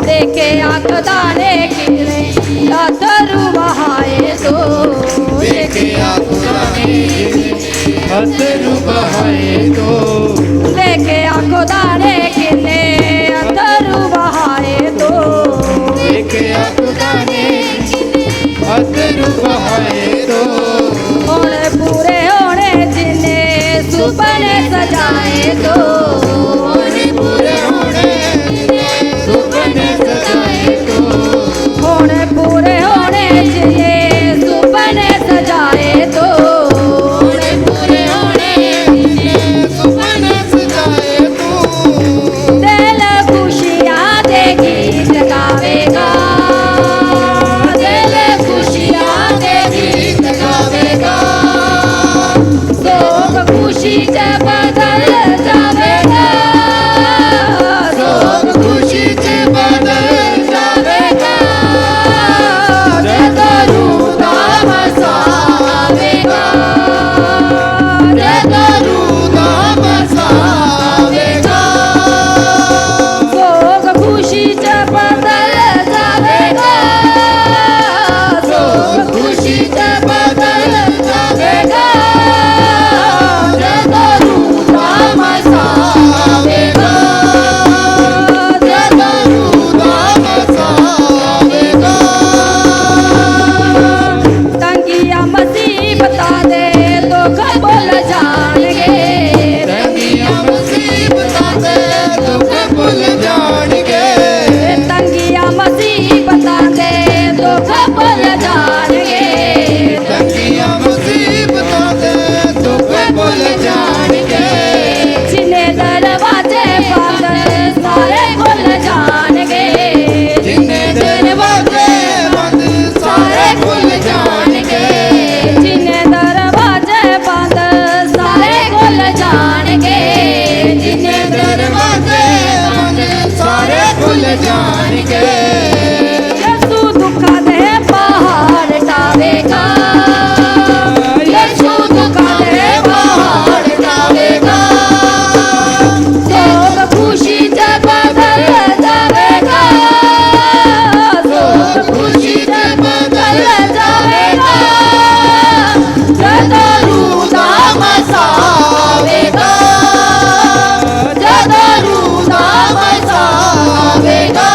देखे आखदाने किले अथरू बहाए तो देखे आखदाने अथरू बहाए तो देखे आखदाने किले अथरू बहाए तो देखे आखदाने अथरू बहाए तो होने पूरे होने जिन्हें सुपने सजाए तो पूरे होने सुपने सजाए तो होने पूरे होने जिन्हें सुपने सजाए तो पूरे होने सुपने सजाए तो दिल खुशियाँ दे गीत गावेगा दिल खुशियाँ दे गीत गावेगा शोक खुशी जब बदल जावेगा शोक खुशी से बदल जावेगा जगरू धाम सावेगा जगरू धाम सावेगा शोक खुशी जब बदल जावेगा शोक खुशी जब बदल जावेगा जगरू धाम सावेगा जगरू धाम सावेगा तंगिया मुसीबता दे दुख बोल जाएंगे तंगिया मुसीबतां दे दुख भुल जाणगे तंगिया मुसीबता दे दुख बोल जाएंगे तंगिया मुसीबतां दे दुख भुल जाणगे जिन्हें दरवाजे बंद सारे खुल जाएंगे जिन्ने दरवाजे बंद सारे खुल जाणगे जिन्हें दरवाजे बंद सारे खुल जाएंगे जिन्हें दरवाजे बंद सारे खुल जाणगे यीशु दुखा दे पहाड़ टावेगा यीशु दुखा दे पहाड़ टावेगा शोक खुशी जब बदल जावेगा शोक खुशी जब बदल जावेगा जगरू धाम सावेगा जगरू धाम सावेगा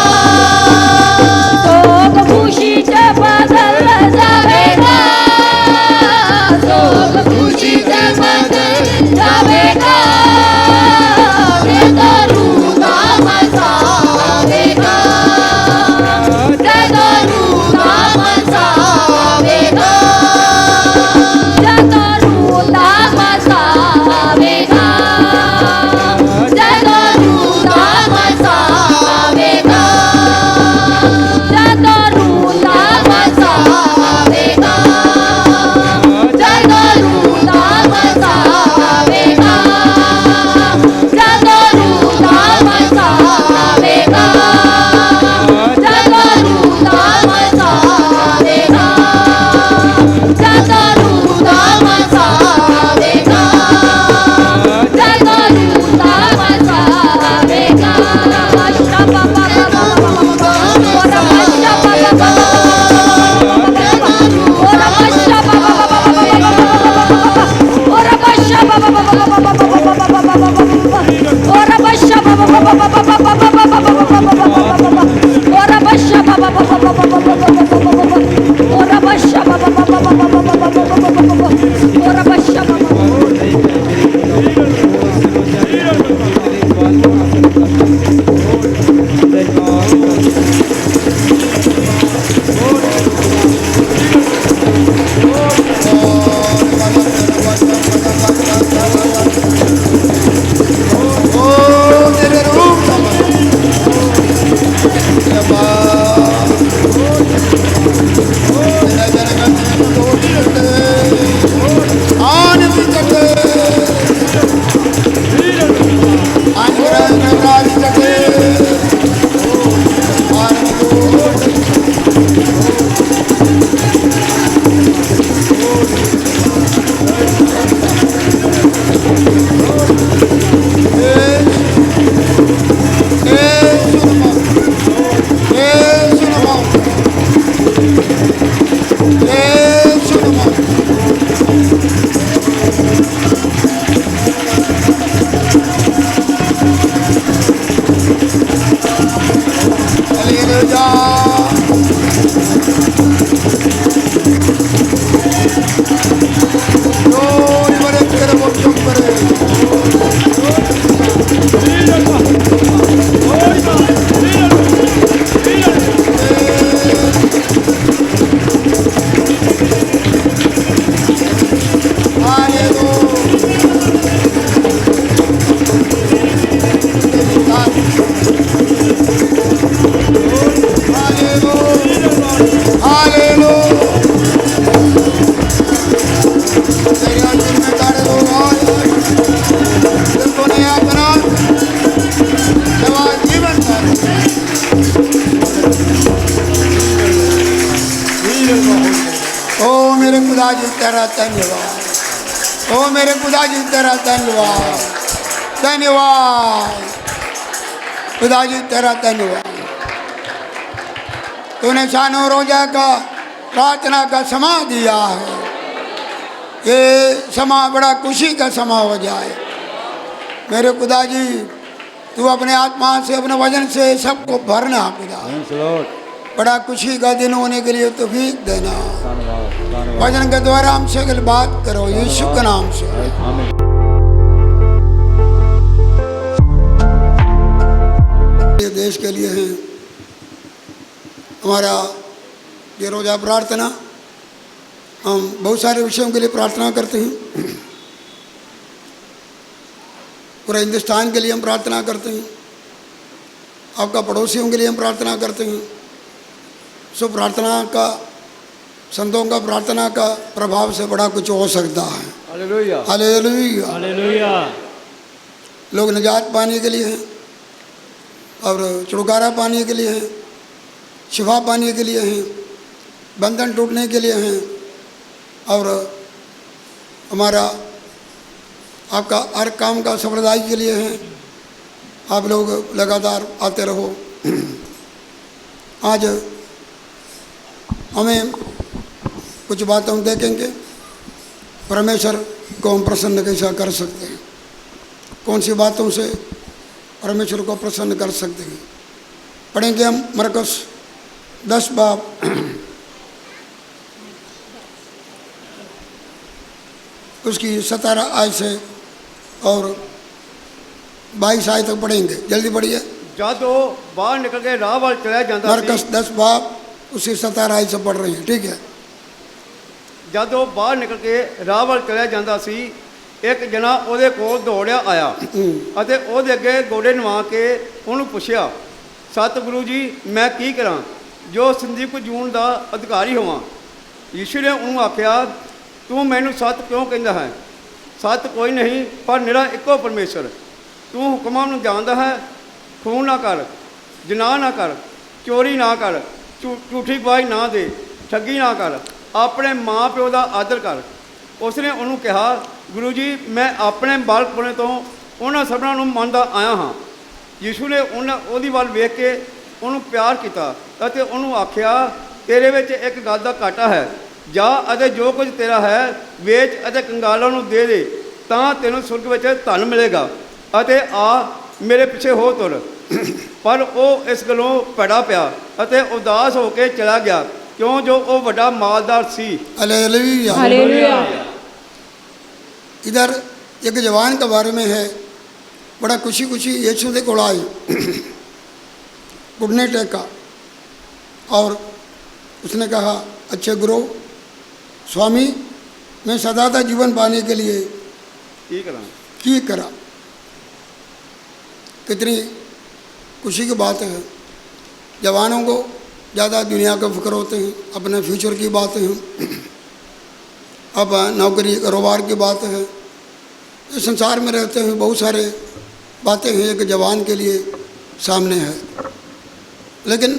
खुदा जी तेरा धन्यवाद, ओ मेरे खुदा जी तेरा धन्यवाद, धन्यवाद खुदा जी तेरा धन्यवाद। तूने शानो रोजा का प्रार्थना का समा दिया है, ये समा बड़ा खुशी का समा हो जाए। मेरे खुदा जी तू अपने आत्मा से अपने वजन से सबको भरना खुदा, बड़ा खुशी का दिन होने के लिए तौफीक देना। वचन के द्वारा हमसे कल बात करो यीशु के नाम से। ये देश के लिए है हमारा ये रोज़ा प्रार्थना, हम बहुत सारे विषयों के लिए प्रार्थना करते हैं। पूरा हिंदुस्तान के लिए हम प्रार्थना करते हैं, आपका पड़ोसियों के लिए हम प्रार्थना करते हैं। सो प्रार्थना का, संतों का प्रार्थना का प्रभाव से बड़ा कुछ हो सकता है। Hallelujah hallelujah hallelujah. लोग निजात पाने के लिए हैं और छुटकारा पाने के लिए हैं, शिफा पाने के लिए हैं, बंधन टूटने के लिए हैं, और हमारा आपका हर काम का सफलताई के लिए हैं। आप लोग लगातार आते रहो। आज हमें कुछ बातों देखेंगे, परमेश्वर को हम प्रसन्न कैसा कर सकते हैं, कौन सी बातों से परमेश्वर को प्रसन्न कर सकते हैं। पढ़ेंगे हम मरकुस 10 बाब उसकी 17 आयत से और 22 आयत तक पढ़ेंगे। जल्दी पढ़िए। जब वो बाहर निकल के राह वाल चला जाता मरकुस 10 बाब उसी 17 आयत से पढ़ रहे हैं, ठीक है। जब वो बाहर निकल के राह वाल चला जाता सी, एक जना ਉਹਦੇ ਕੋਲ ਦੌੜਿਆ ਆਇਆ ਅਤੇ ਉਹਦੇ ਅੱਗੇ ਗੋਡੇ ਨਵਾ ਕੇ ਉਹਨੂੰ ਪੁੱਛਿਆ, ਸਤਿਗੁਰੂ ਜੀ ਮੈਂ ਕੀ ਕਰਾਂ ਜੋ ਸੰਦੀਪ ਜੂਨ ਦਾ ਅਧਿਕਾਰੀ ਹੋਵਾਂ। ਯੀਸ਼ੂ ਨੇ ਉਹਨੂੰ ਆਖਿਆ, ਤੂੰ ਮੈਨੂੰ ਸੱਚ ਕਿਉਂ ਕਹਿੰਦਾ ਹੈ? ਸੱਚ ਕੋਈ ਨਹੀਂ ਪਰ ਨਿਰਾ ਇੱਕੋ ਪਰਮੇਸ਼ਰ। ਤੂੰ ਹੁਕਮਾਂ ਨੂੰ ਜਾਣਦਾ ਹੈ, ਖੂਨ ਨਾ ਕਰ, ਜਨਾਹ ਨਾ ਕਰ, ਚੋਰੀ ਨਾ ਕਰ, ਝੂਠੀ ਗਵਾਹੀ ਨਾ ਦੇ, ਠੱਗੀ ਨਾ ਕਰ, ਆਪਣੇ ਮਾਂ ਪਿਓ ਦਾ ਆਦਰ ਕਰ। ਉਸਨੇ ਉਹਨੂੰ ਕਿਹਾ, ਗੁਰੂ ਜੀ ਮੈਂ ਆਪਣੇ ਬਾਲਕਪੁਣੇ ਤੋਂ ਉਹਨਾਂ ਸਭਨਾਂ ਨੂੰ ਮੰਨਦਾ ਆਇਆ ਹਾਂ। ਯੀਸ਼ੂ ਨੇ ਉਹਦੀ ਵੱਲ ਵੇਖ ਕੇ ਉਹਨੂੰ ਪਿਆਰ ਕੀਤਾ ਅਤੇ ਉਹਨੂੰ ਆਖਿਆ, ਤੇਰੇ ਵਿੱਚ ਇੱਕ ਗੱਲ ਦਾ ਘਾਟਾ ਹੈ, ਜਾ ਅਤੇ ਜੋ ਕੁਝ ਤੇਰਾ ਹੈ ਵੇਚ ਅਤੇ ਕੰਗਾਲਾਂ ਨੂੰ ਦੇ ਦੇ, ਤਾਂ ਤੈਨੂੰ ਸੁਰਗ ਵਿੱਚ ਧਨ ਮਿਲੇਗਾ, ਅਤੇ ਆ ਮੇਰੇ ਪਿੱਛੇ ਹੋ ਤੁਰ। ਪਰ ਉਹ ਇਸ ਗੱਲੋਂ ਭੈੜਾ ਪਿਆ ਅਤੇ ਉਦਾਸ ਹੋ ਕੇ ਚਲਾ ਗਿਆ, क्यों जो वो बड़ा मालदार सी। Hallelujah hallelujah. इधर एक जवान के बारे में है, बड़ा खुशी खुशी यीशु के कोल आई, घुटने टेका और उसने कहा, अच्छे गुरु स्वामी मैं सदा का जीवन पाने के लिए की करा। कितनी खुशी की बात है। जवानों को ज़्यादा दुनिया का फिक्र होते हैं, अपने फ्यूचर की बातें हैं, अब नौकरी कारोबार की बात है, इस संसार में रहते हुए बहुत सारे बातें हैं एक जवान के लिए सामने है। लेकिन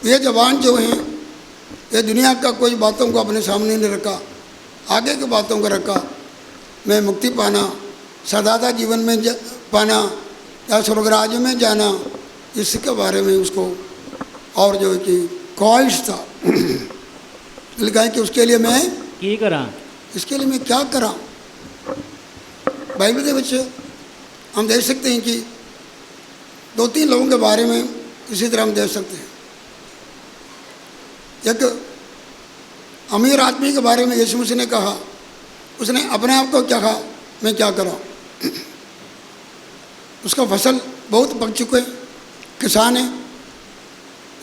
ये जवान जो हैं ये दुनिया का कोई बातों को अपने सामने नहीं रखा, आगे की बातों को रखा। मैं मुक्ति पाना, सदाता जीवन में पाना या स्वर्गराज में जाना, इसके बारे में उसको और जो है कि ख्वाहिश था। लिखा है कि उसके लिए मैं की करा, इसके लिए मैं क्या करा। बाइबल के बच्चे हम देख सकते हैं कि 2-3 लोगों के बारे में इसी तरह हम देख सकते हैं। एक अमीर आदमी के बारे में यीशु मसीह ने कहा, उसने अपने आप को क्या कहा, मैं क्या करा। उसका फसल बहुत पक चुके, किसान है,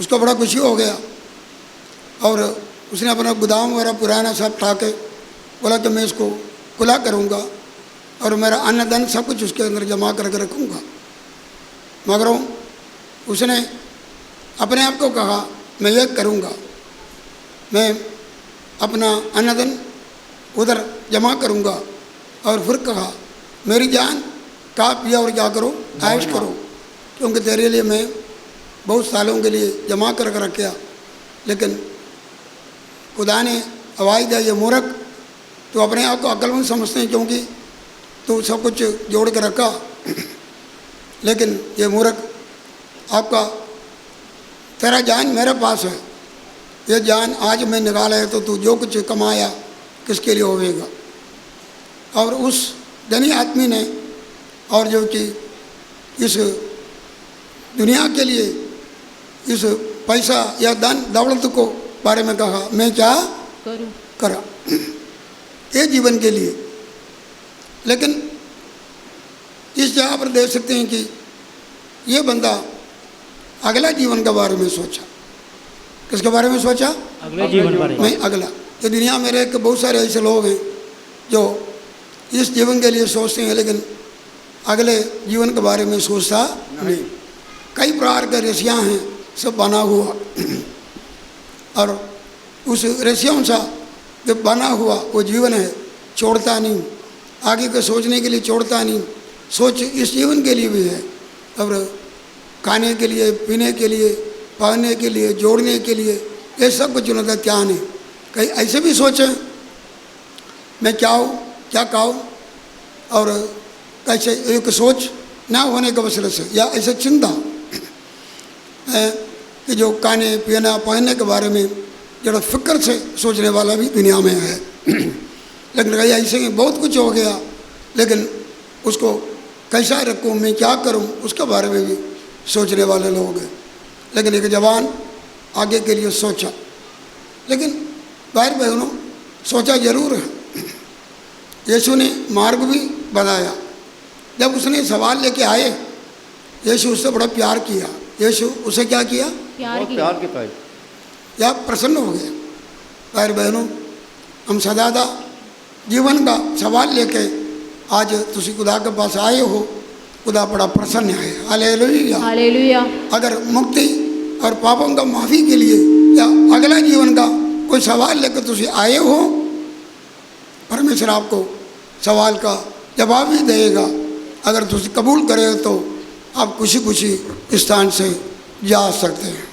उसको बड़ा खुशी हो गया और उसने अपना गोदाम वगैरह पुराना सब उठा के बोला कि मैं इसको खुला करूँगा और मेरा अन्न धन सब कुछ उसके अंदर जमा करके रखूँगा। मगर उसने अपने आप को कहा, मैं ये करूँगा, मैं अपना अन्न धन उधर जमा करूँगा। और फिर कहा, मेरी जान खा पिया और क्या करो, ऐश करो, क्योंकि तेरे लिए मैं बहुत सालों के लिए जमा कर रखा। लेकिन खुदा ने आवाज़ दिया ये मूर्ख, तो अपने आप को अक्लमंद समझते हैं क्योंकि तो सब कुछ जोड़ के रखा, लेकिन ये मूर्ख आपका तेरा जान मेरे पास है, ये जान आज मैं निकाला है तो तू जो कुछ कमाया किसके लिए होवेगा। और उस धनी आदमी ने और जो कि इस दुनिया के लिए इस पैसा या धन दौलत को बारे में कहा मैं क्या करूं करा ये जीवन के लिए। लेकिन इस जगह पर देख सकते हैं कि ये बंदा अगला जीवन के बारे में सोचा। किसके बारे में सोचा? अगले जीवन बारे मैं अगला। ये दुनिया में रह के बहुत सारे ऐसे लोग हैं जो इस जीवन के लिए सोचते हैं लेकिन अगले जीवन के बारे में सोचता नहीं। कई प्रकार के रसियाँ हैं सब बना हुआ और उस रसियों सा जो बना हुआ वो जीवन है, छोड़ता नहीं, आगे का सोचने के लिए छोड़ता नहीं। सोच इस जीवन के लिए भी है और खाने के लिए, पीने के लिए, पहनने के लिए, जोड़ने के लिए, ये सब कुछ उनका ध्यान है। कहीं ऐसे भी सोचें मैं क्या हूँ, क्या खाऊँ, और कैसे एक सोच ना होने की वजह से या ऐसे चिंता कि जो खाने पीना पहनने के बारे में जरा फिक्र से सोचने वाला भी दुनिया में है। लेकिन कहीं ऐसे ही बहुत कुछ हो गया लेकिन उसको कैसा रखूँ, मैं क्या करूँ, उसके बारे में भी सोचने वाले लोग हैं। लेकिन एक जवान आगे के लिए सोचा, लेकिन भाई बहनों सोचा जरूर है। यीशु ने मार्ग भी बनाया। जब उसने सवाल लेके आए, यीशु उससे बड़ा प्यार किया। यीशु उसे क्या किया? प्यार बहुत की प्यार किया है। या प्रसन्न हो गया। भाई बहनों हम सदादा जीवन का सवाल लेके आज तुसी खुदा के पास आए हो, खुदा बड़ा प्रसन्न है। हालेलुया। हालेलुया। अगर मुक्ति और पापों का माफ़ी के लिए या अगला जीवन का कोई सवाल लेकर तुसी आए हो, परमेश्वर आपको सवाल का जवाब भी देगा। अगर तुसी कबूल करे तो आप खुशी खुशी स्थान से जा सकते हैं।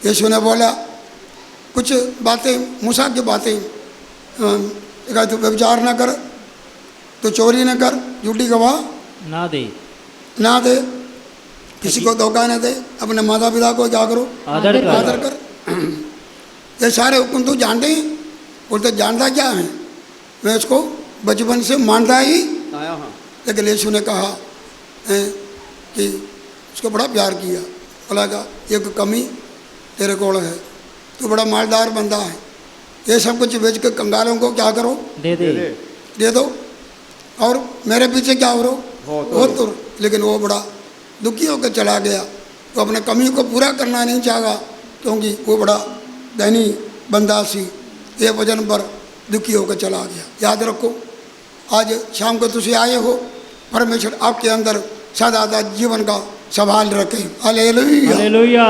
यीशु ने बोला कुछ बातें, मूसा की बातें, एक तो व्यभिचार न कर, तो चोरी न कर, झूठी गवाह ना दे, ना दे, किसी को धोखा न दे, अपने माता पिता को क्या करो? आदर कर। आदर कर। ये सारे हुक्म तो जानते हैं, बोलते जानता क्या है? मैं इसको बचपन से मानता ही आया हाँ। लेकिन यीशु ने कहा कि उसको बड़ा प्यार किया। बोला का एक कमी तेरे को है, तू बड़ा मालदार बंदा है, ये सब कुछ बेच के कंगालों को क्या करो? दे दे, दे दो और मेरे पीछे क्या हो हो तो। लेकिन वो बड़ा दुखी होकर चला गया। वो अपने कमी को पूरा करना नहीं चाहा क्योंकि वो बड़ा धनी बंदा सी, ये वजन पर दुखी होकर चला गया। याद रखो आज शाम को तुझे आए हो, परमेश्वर आपके अंदर सदा जीवन का सवाल रखे। हालेलुया। हालेलुया।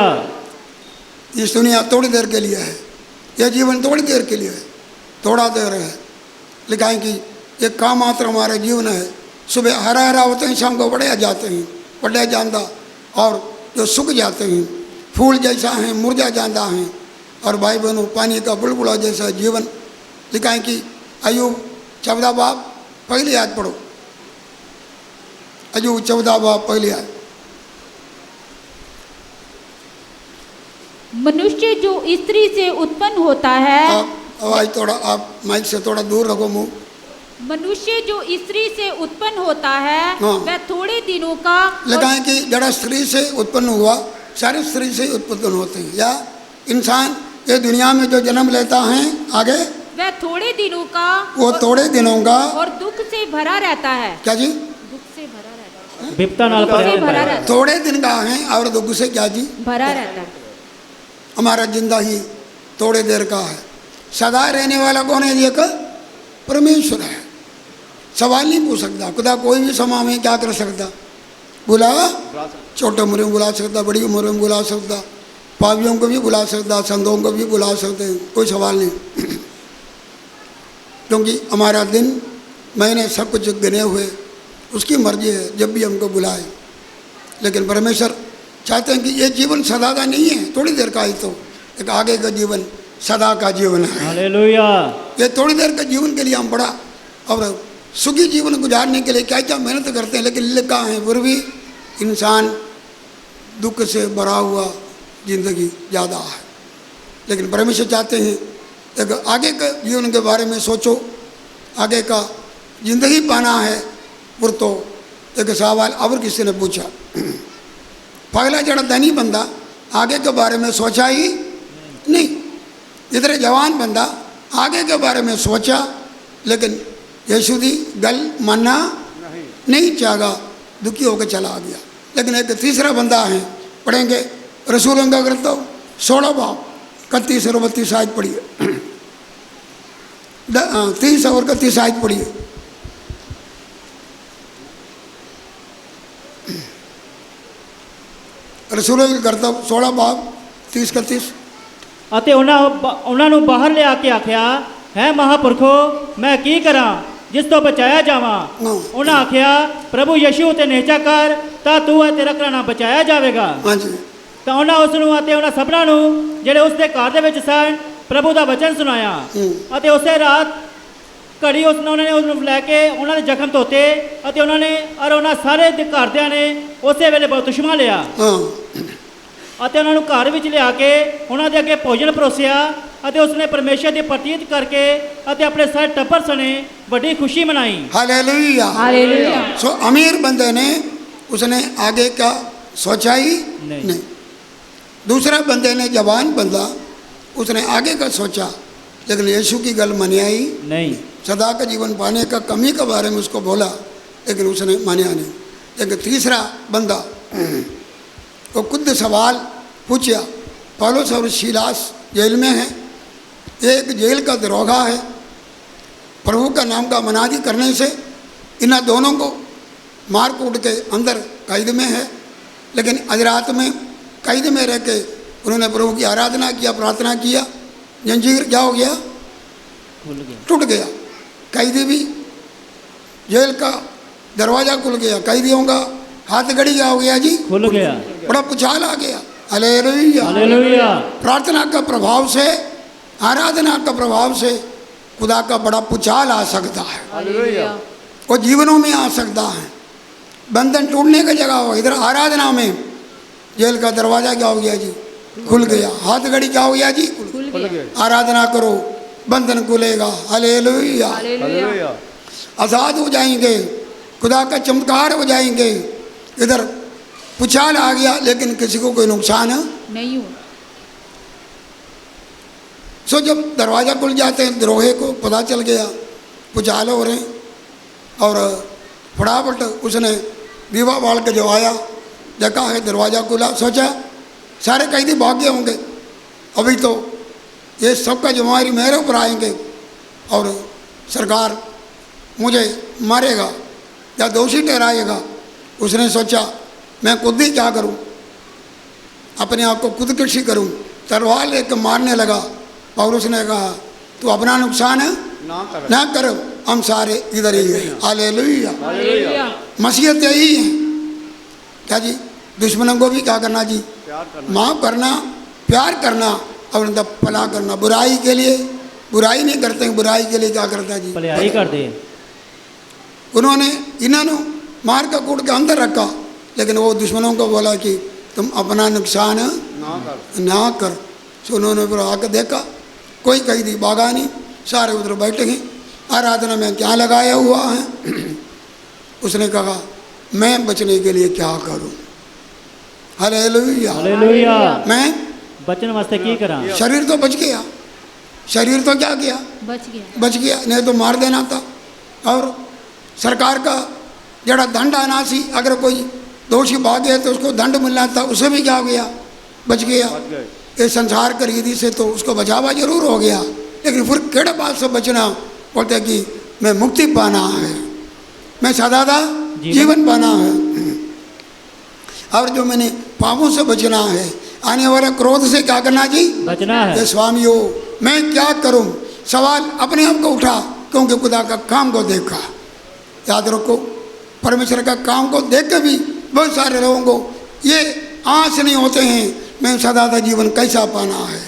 इस दुनिया थोड़ी देर के लिए है, यह जीवन थोड़ी देर के लिए है, थोड़ा देर है। लिखा है कि ये काम मात्र हमारा जीवन है। सुबह हरा हरा होते हैं, शाम को बढ़िया जाते हैं, बढ़िया जाता, और जो सूख जाते हैं फूल जैसा है, मुरझा जाता है। और भाई बहनों पानी का बुलबुला जैसा जीवन। लिखा है कि अय्यूब 14 बाब पहली आयत पढ़ो। अय्यूब 14 बाब पहली आयत। मनुष्य जो स्त्री से उत्पन्न होता है, आप आवाज थोड़ा, आप माइक से थोड़ा दूर रखो मुंह। मनुष्य जो स्त्री से उत्पन्न होता है हाँ। वह थोड़े दिनों का लगा है कि जड़ा स्त्री से उत्पन्न हुआ, सारे स्त्री से उत्पन्न होते हैं। या इंसान ये दुनिया में जो जन्म लेता है आगे वह थोड़े दिनों का वो थोड़े दिनों का और दुख से भरा रहता है। क्या जी? दुख से भरा रहता है। विपता नाल दुख से भरा पर रहता थोड़े दिन का है और दुख से क्या जी? है। भरा रहता है। हमारा जिंदा ही थोड़े देर का है। सदा रहने वाला कौन है? एक परमेश्वर है। सवाल नहीं पूछ सकता खुदा, कोई भी समय में क्या कर सकता? बुला, छोटे उम्र में बुला सकता, बड़ी उम्र में बुला सकता, पापियों को भी बुला सकता, संतों को भी बुला सकते हैं, कोई सवाल नहीं। क्योंकि हमारा दिन महीने सब कुछ गिने हुए, उसकी मर्जी है जब भी हमको बुलाए। लेकिन परमेश्वर चाहते हैं कि ये जीवन सदा का नहीं है, थोड़ी देर का ही तो एक आगे का जीवन सदा का जीवन है। हालेलुया। ये थोड़ी देर के जीवन के लिए हम बड़ा और सुखी जीवन गुजारने के लिए क्या क्या मेहनत करते हैं, लेकिन लिखा है फिर भी इंसान दुख से भरा हुआ जिंदगी ज़्यादा है। लेकिन परमेश्वर चाहते हैं एक आगे के जीवन के बारे में सोचो, आगे का जिंदगी पाना है। फिर तो एक सवाल और किसी ने पूछा, पहला जड़ा धनी बंदा आगे के बारे में सोचा ही नहीं, इधर जवान बंदा आगे के बारे में सोचा, लेकिन यीशु दी गल मानना नहीं चाहा, दुखी होकर चला गया। लेकिन एक तीसरा बंदा है, पढ़ेंगे रसूलों का ग्रंथ 16 बाब 31 और 32 आयत पढ़िए, 30 और 31 आयत पढ़िए। रसूलों का ग्रंथ 16 बाब 30-31। ਅਤੇ ਉਹਨਾਂ ਨੂੰ ਬਾਹਰ ਲਿਆ ਕੇ ਆਖਿਆ, ਹੈ ਮਹਾਂਪੁਰਖੋ ਮੈਂ ਕੀ ਕਰਾਂ ਜਿਸ ਤੋਂ ਬਚਾਇਆ ਜਾਵਾਂ। ਉਹਨਾਂ ਆਖਿਆ, ਪ੍ਰਭੂ ਯਿਸੂ ਤੇ ਨਿਹਚਾ ਕਰ ਤਾਂ ਤੂੰ ਅਤੇ ਤੇਰਾ ਘਰਾਣਾ ਬਚਾਇਆ ਜਾਵੇਗਾ। ਹਾਂਜੀ। ਤਾਂ ਉਹਨਾਂ ਉਸ ਨੂੰ ਅਤੇ ਉਹਨਾਂ ਸਭਨਾਂ ਨੂੰ ਜਿਹੜੇ ਉਸ ਦੇ ਘਰ ਦੇ ਵਿੱਚ ਸਨ ਪ੍ਰਭੂ ਦਾ ਵਚਨ ਸੁਣਾਇਆ। ਅਤੇ ਉਸੇ ਰਾਤ ਘੜੀ ਉਹਨਾਂ ਨੇ ਉਸ ਨੂੰ ਲੈ ਕੇ ਉਹਨਾਂ ਦੇ ਜ਼ਖਮ ਧੋਤੇ ਅਤੇ ਉਹਨਾਂ ਨੇ ਔਰ ਉਹਨਾਂ ਸਾਰੇ ਦੇ ਘਰਦਿਆਂ ਨੇ ਉਸੇ ਵੇਲੇ ਬਪਤਿਸਮਾ ਲਿਆ ਅਤੇ ਉਹਨਾਂ ਨੂੰ ਘਰ ਵਿੱਚ ਲਿਆ ਕੇ ਉਹਨਾਂ ਦੇ ਅੱਗੇ ਭੋਜਨ ਪਰੋਸਿਆ ਅਤੇ ਉਸਨੇ ਪਰਮੇਸ਼ਰ ਦੀ ਪ੍ਰਤੀਤ ਕਰਕੇ ਅਤੇ ਆਪਣੇ ਸਾਰੇ ਟੱਬਰ ਸਣੇ ਵੱਡੀ खुशी मनाई। हालेलुया। हालेलुया। सो अमीर बंदे ने उसने आगे का सोचा ही नहीं। दूसरा बंदे ने जवान बंदा उसने आगे का सोचा, लेकिन यीशु की गल मानिया ही नहीं। सदा का जीवन पाने का कमी के बारे में उसको बोला, लेकिन उसने मानिया नहीं। लेकिन तीसरा बंदा वो खुद सवाल पूछा। पौलुस और सीलास जेल में है, एक जेल का दरोगा है, प्रभु का नाम का मनादी करने से इन दोनों को मार कूट के अंदर कैद में है। लेकिन आज रात में कैद में रह के उन्होंने प्रभु की आराधना किया, प्रार्थना किया, जंजीर क्या हो गया, टूट गया। कैदी भी जेल का दरवाज़ा खुल गया, कैदियों का हाथ घड़ी क्या हो गया जी, खुल गया, बड़ा पुछाल आ गया। हालेलुया। हालेलुया। प्रार्थना का प्रभाव से, आराधना का प्रभाव से खुदा का बड़ा पुछाल आ सकता है, हालेलुया। वो जीवनों में आ सकता है। बंधन टूटने की जगह हो, इधर आराधना में जेल का दरवाज़ा क्या हो गया जी, खुल गया। हाथ घड़ी क्या हो गया जी, खुल गया। आराधना करो, बंधन खुलेगा। हालेलुया। हालेलुया। आज़ाद हो जाएंगे, खुदा का चमत्कार हो जाएंगे। इधर पुछाल आ गया, लेकिन किसी को कोई नुकसान नहीं हुआ। सो जब दरवाज़ा खुल जाते हैं, द्रोहे को पता चल गया पुछाल हो रहे, और फटाफट उसने दीवा बाल के जो आया, देखा है दरवाज़ा खुला, सोचा सारे कैदी भाग गए होंगे, अभी तो ये सबका जिम्मेवारी मेरे ऊपर आएंगे और सरकार मुझे मारेगा या दोषी ठहराएगा। उसने सोचा मैं खुद ही क्या करूं, अपने आप को खुदकुशी करूं, तलवार लेकर मारने लगा। पौलुस ने कहा तू अपना नुकसान ना कर, हम सारे इधर ही हैं। हालेलुया। हालेलुया। मसीहत यही है क्या जी, दुश्मनों को भी क्या करना जी, माफ़ करना, प्यार करना और उनका भला करना। बुराई के लिए बुराई नहीं करते, बुराई के लिए क्या करता जी, भलाई कर दे। उन्होंने इन्होंने मार का कूट के अंदर रखा, लेकिन वो दुश्मनों को बोला कि तुम अपना नुकसान ना कर। सो उन्होंने फिर आकर देखा कोई कैदी भागा नहीं, सारे उधर बैठे हैं, आराधना में क्या लगाया हुआ है। उसने कहा मैं बचने के लिए क्या करूं। हालेलुया। हालेलुया। मैं बचन वास्ते की करा। शरीर तो बच गया, शरीर तो क्या किया, बच गया, नहीं तो मार देना था। और सरकार का जड़ा दंड आना सी, अगर कोई दोषी भागे तो उसको दंड मिलना था, उसे भी क्या हो गया, बच गया। ये संसार की रीति से तो उसको बचावा जरूर हो गया, लेकिन फिर केड़े बात से बचना, बोलते कि मैं मुक्ति पाना है, मैं सदा जीवन पाना है, और जो मैंने पापों से बचना है, आने वाले क्रोध से क्या करना जी, बचना है। ये स्वामियों मैं क्या करूं, सवाल अपने आप को उठा, क्योंकि खुदा का काम को देखा। याद रखो, परमेश्वर का काम को देख के भी बहुत सारे लोगों को ये आस नहीं होते हैं मैं सदा का जीवन कैसा पाना है।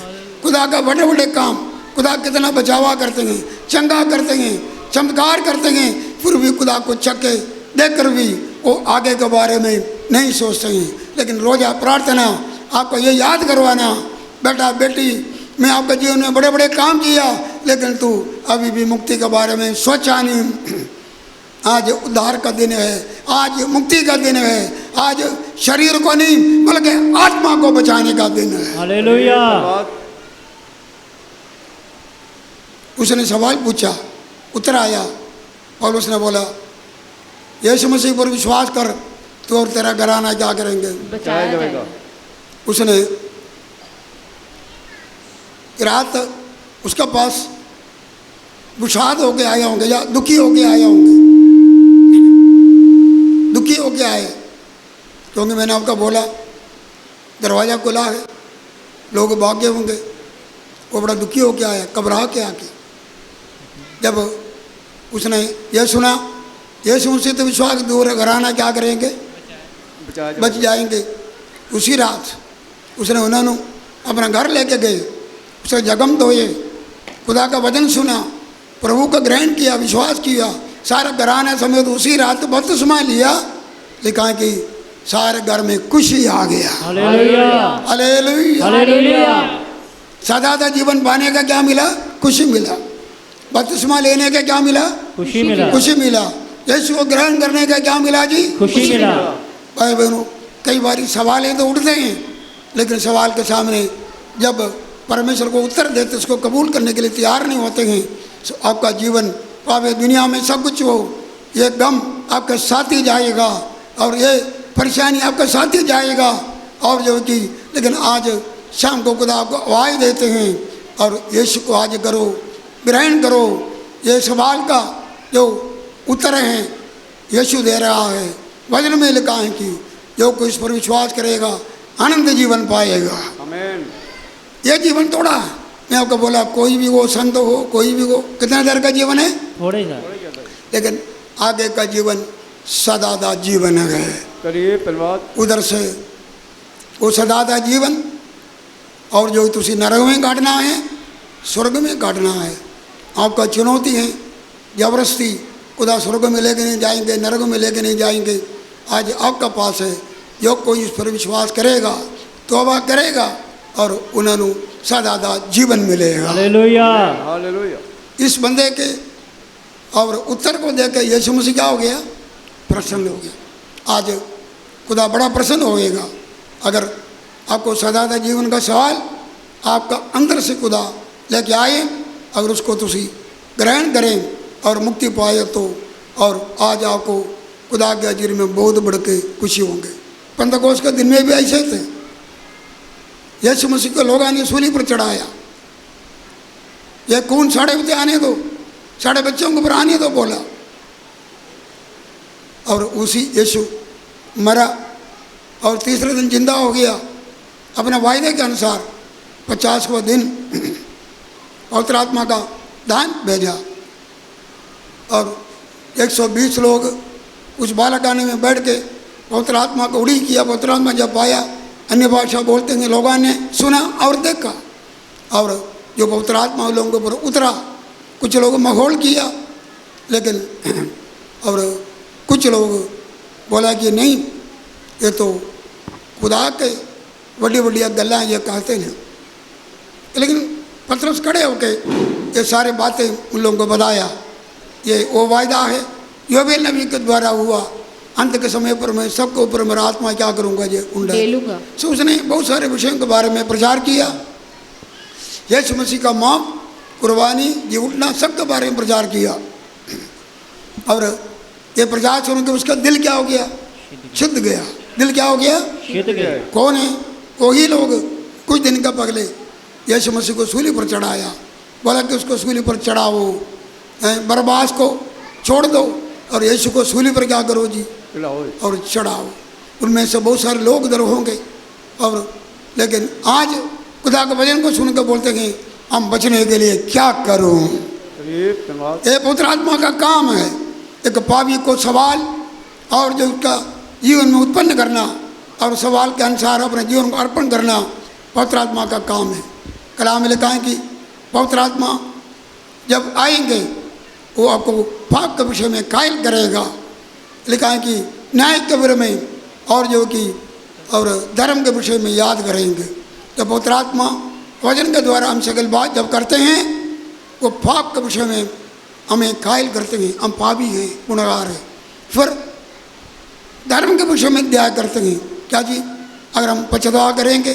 खुदा खुदा का बड़े बड़े काम, खुदा कितना बचावा करते हैं, चंगा करते हैं, चमत्कार करते हैं, फिर भी खुदा को चक्के देखकर भी वो आगे के बारे में नहीं सोचते हैं। लेकिन रोज़ा प्रार्थना आपको ये याद करवाना, बेटा बेटी मैं आपके जीवन में बड़े बड़े काम किया, लेकिन तू अभी भी मुक्ति के बारे में सोचा नहीं। आज उद्धार का दिन है, आज मुक्ति का दिन है, आज शरीर को नहीं बल्कि आत्मा को बचाने का दिन है। हालेलुया। उसने सवाल पूछा, उत्तर आया, और उसने बोला यीशु मसीह पर विश्वास कर तो और तेरा घराना क्या करेंगे, बचाया जाएगा। उसने रात उसके पास विषाद होके आए होंगे या दुखी होके आए होंगे, दुखी होके आए, क्योंकि मैंने आपका बोला दरवाज़ा खुला है, लोग भागे होंगे। वो बड़ा दुखी होके आया, घबरा के आके। जब उसने यह सुना यीशु मसीह तो विश्वास दूर है, घराना क्या करेंगे, बच जाएंगे। उसी रात उसने उन्होंने अपना घर लेके गए, उसे जगम धोए, खुदा का वचन सुना, प्रभु का ग्रहण किया, विश्वास किया, सारा घराना समेत उसी रात बपतिस्मा लिया। लिखा है कि सारे घर में खुशी आ गया। हालेलुया। हालेलुया। हालेलुया। सदा जीवन पाने का क्या मिला, खुशी मिला। बपतिस्मा लेने का क्या मिला, खुशी मिला। खुशी मिला। यीशु को ग्रहण करने का क्या मिला जी, खुशी मिला। भाई बहनों, कई बार सवाल तो उठते हैं, लेकिन सवाल के सामने जब परमेश्वर को उत्तर देते उसको कबूल करने के लिए तैयार नहीं होते हैं, तो आपका जीवन पावे दुनिया में सब कुछ हो, ये गम आपके साथ ही जाएगा और ये परेशानी आपके साथ ही जाएगा। और जो कि लेकिन आज शाम को खुदा आपको आवाज़ देते हैं और यीशु को आज करो, ग्रहण करो। ये सवाल का जो उत्तर हैं यीशु दे रहा है। वचन में लिखा है कि जो कोई इस पर विश्वास करेगा आनंद जीवन पाएगा। आमीन। ये जीवन थोड़ा है, मैं आपको बोला कोई भी हो, संत हो, कोई भी हो, कितना देर का जीवन है, थोड़े सा, लेकिन आगे का जीवन सदा का जीवन है। करिए धन्यवाद। उधर से वो सदा का जीवन और जो तुसी नरक में काटना है, स्वर्ग में काटना है। आपका चुनौती है, जबरदस्ती खुदा स्वर्ग में लेके नहीं जाएंगे, नरक में लेके नहीं जाएंगे। आज आपका पास है, जो कोई इस पर विश्वास करेगा, तौबा करेगा और उन्होंने सदा जीवन मिलेगा। हालेलुया। हालेलुया। इस बंदे के और उत्तर को देख के यीशु मसीह क्या हो गया, प्रसन्न हो गया। आज खुदा बड़ा प्रसन्न होएगा अगर आपको सदा जीवन का सवाल आपका अंदर से खुदा लेके आए, अगर उसको तुसी ग्रहण करें और मुक्ति पाए तो। और आज आपको खुदा के अजीर में बहुत बढ़ के खुशी होंगे। पंतकोस के दिन में भी ऐसे थे, यीशु मसीह को लोगों ने सूली पर चढ़ाया, ये खून साढ़े बच्चे आने दो, साढ़े बच्चों को ऊपर आने दो बोला, और उसी यीशु मरा और तीसरे दिन जिंदा हो गया। अपने वायदे के अनुसार 50वां दिन पवित्र आत्मा का दान भेजा और 120 लोग उस बालकाने में बैठ के पवित्र आत्मा को उड़ी किया। पवित्र आत्मा जब पाया, अन्य भाषा बोलते हैं, लोगों ने सुना और देखा, और जो पवित्र आत्मा लोगों के ऊपर उतरा, कुछ लोग माहौल किया, लेकिन और कुछ लोग बोला कि नहीं, ये तो खुदा के बड़ी बड़ी गल्ला ये कहते हैं। लेकिन पतरस खड़े होके ये सारे बातें उन लोगों को बताया, ये वो वायदा है योबेल नबी के द्वारा हुआ, अंत के समय पर मैं सबके ऊपर मेरा आत्मा क्या करूँगा, ये डालूंगा। सो उसने बहुत सारे विषयों के बारे में प्रचार किया। यीशु मसीह का मौत, कुर्बानी, जी उठना, सबके बारे में प्रचार किया। और ये प्रचार सुन के उसका दिल क्या हो गया, शुद्ध गया। दिल क्या हो गया, शुद्ध गया। कौन है, वही लोग कुछ दिन का पहले यीशु मसीह को सूली पर चढ़ाया, बोला कि उसको सूली पर चढ़ाओ, बरबास को छोड़ दो और यीशु को सूली पर क्या करो जी, और चढ़ाओ। उनमें से बहुत सारे लोग इधर होंगे, और लेकिन आज खुदा के वचन को सुनकर बोलते हैं हम बचने के लिए क्या करूं। ये पवित्र आत्मा का काम है, एक पापी को सवाल और जो उसका जीवन में उत्पन्न करना और सवाल के अनुसार अपने जीवन को अर्पण करना पवित्र आत्मा का काम है। कलाम में लिखा है कि पवित्र आत्मा जब आएंगे वो आपको पाप के विषय में कायल करेगा। लिखा है कि न्याय के विषय में और जो कि और धर्म के विषय में याद करेंगे। जब पवित्र आत्मा वचन के द्वारा हम सकल बात जब करते हैं वो पाप के विषय में हमें कायल करते हैं, हम पापी हैं, गुनहगार हैं। फिर धर्म के विषय में ध्यान करते हैं, क्या जी, अगर हम पछतावा करेंगे,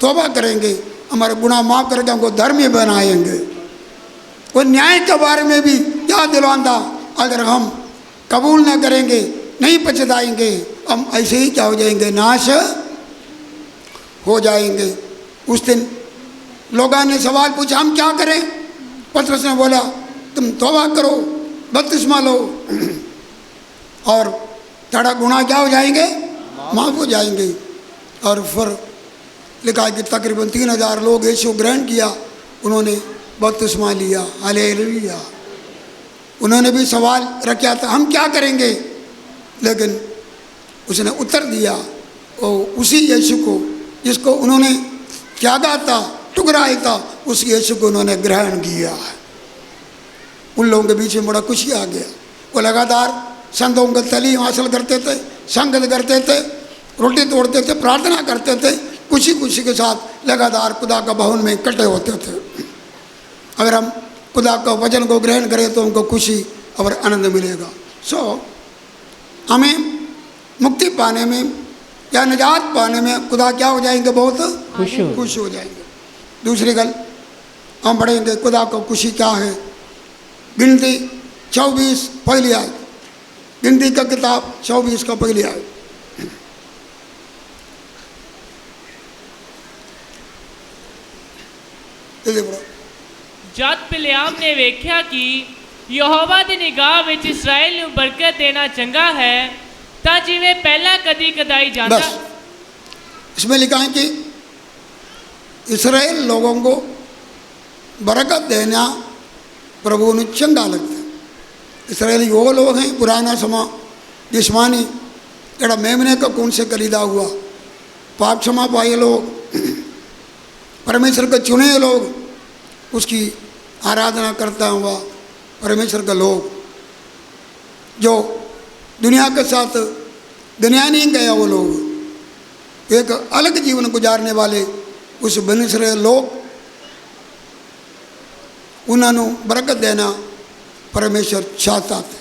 तौबा करेंगे, हमारे गुनाह माफ़ करके हमको धर्मी बनाएंगे। वो न्याय के बारे में भी याद दिलवाता, अगर हम कबूल न करेंगे, नहीं पछताएंगे, हम ऐसे ही क्या हो जाएंगे, नाश हो जाएंगे। उस दिन लोगों ने सवाल पूछा हम क्या करें? पतरस ने बोला तुम तौबा करो, बपतिस्मा लो और तेरा गुनाह क्या हो जाएंगे, माफ़ हो जाएंगे। और फिर लिखा है कि तकरीबन 3000 लोग यीशु ग्रहण किया, उन्होंने बपतिस्मा लिया। हालेलुया। उन्होंने भी सवाल रखा था हम क्या करेंगे, लेकिन उसने उत्तर दिया और उसी यीशु को जिसको उन्होंने त्यागा था, टुकराया था, उस यीशु को उन्होंने ग्रहण किया। उन लोगों के बीच में बड़ा खुशी आ गया। वो लगातार संतों का तालीम हासिल करते थे, संगत करते थे, रोटी तोड़ते थे, प्रार्थना करते थे, खुशी खुशी के साथ लगातार खुदा का भवन में इकट्ठे होते थे। अगर हम खुदा का वचन को ग्रहण करें तो उनको खुशी और आनंद मिलेगा। हमें मुक्ति पाने में या निजात पाने में खुदा क्या हो जाएंगे, बहुत खुश हो जाएंगे। दूसरी गल हम पढ़ेंगे खुदा को खुशी क्या है। गिनती 24 पहली आयत, गिनती का किताब 24 का पहली आयत। जद बिलियाम ने वेख्या कि यहोवा दी निगाह विच इसराइल नूं बरकत देना चंगा है, तां जिवें पहला कदी कदाई जांदा। बस इसमें लिखा है कि इसराइल लोगों को बरकत देना प्रभु ने चंगा लगता है। इसराइली वो लोग हैं, पुराना समा जिस्मानी जड़ा मेमने का खून से खरीदा हुआ, पाप क्षमा पाए लोग, परमेश्वर के चुने लोग, उसकी आराधना करता हुआ परमेश्वर के लोग, जो दुनिया के साथ दुनिया नहीं गया, वो लोग एक अलग जीवन गुजारने वाले उस बन इसराइल लोग, उन्होंने बरकत देना परमेश्वर चाहता था।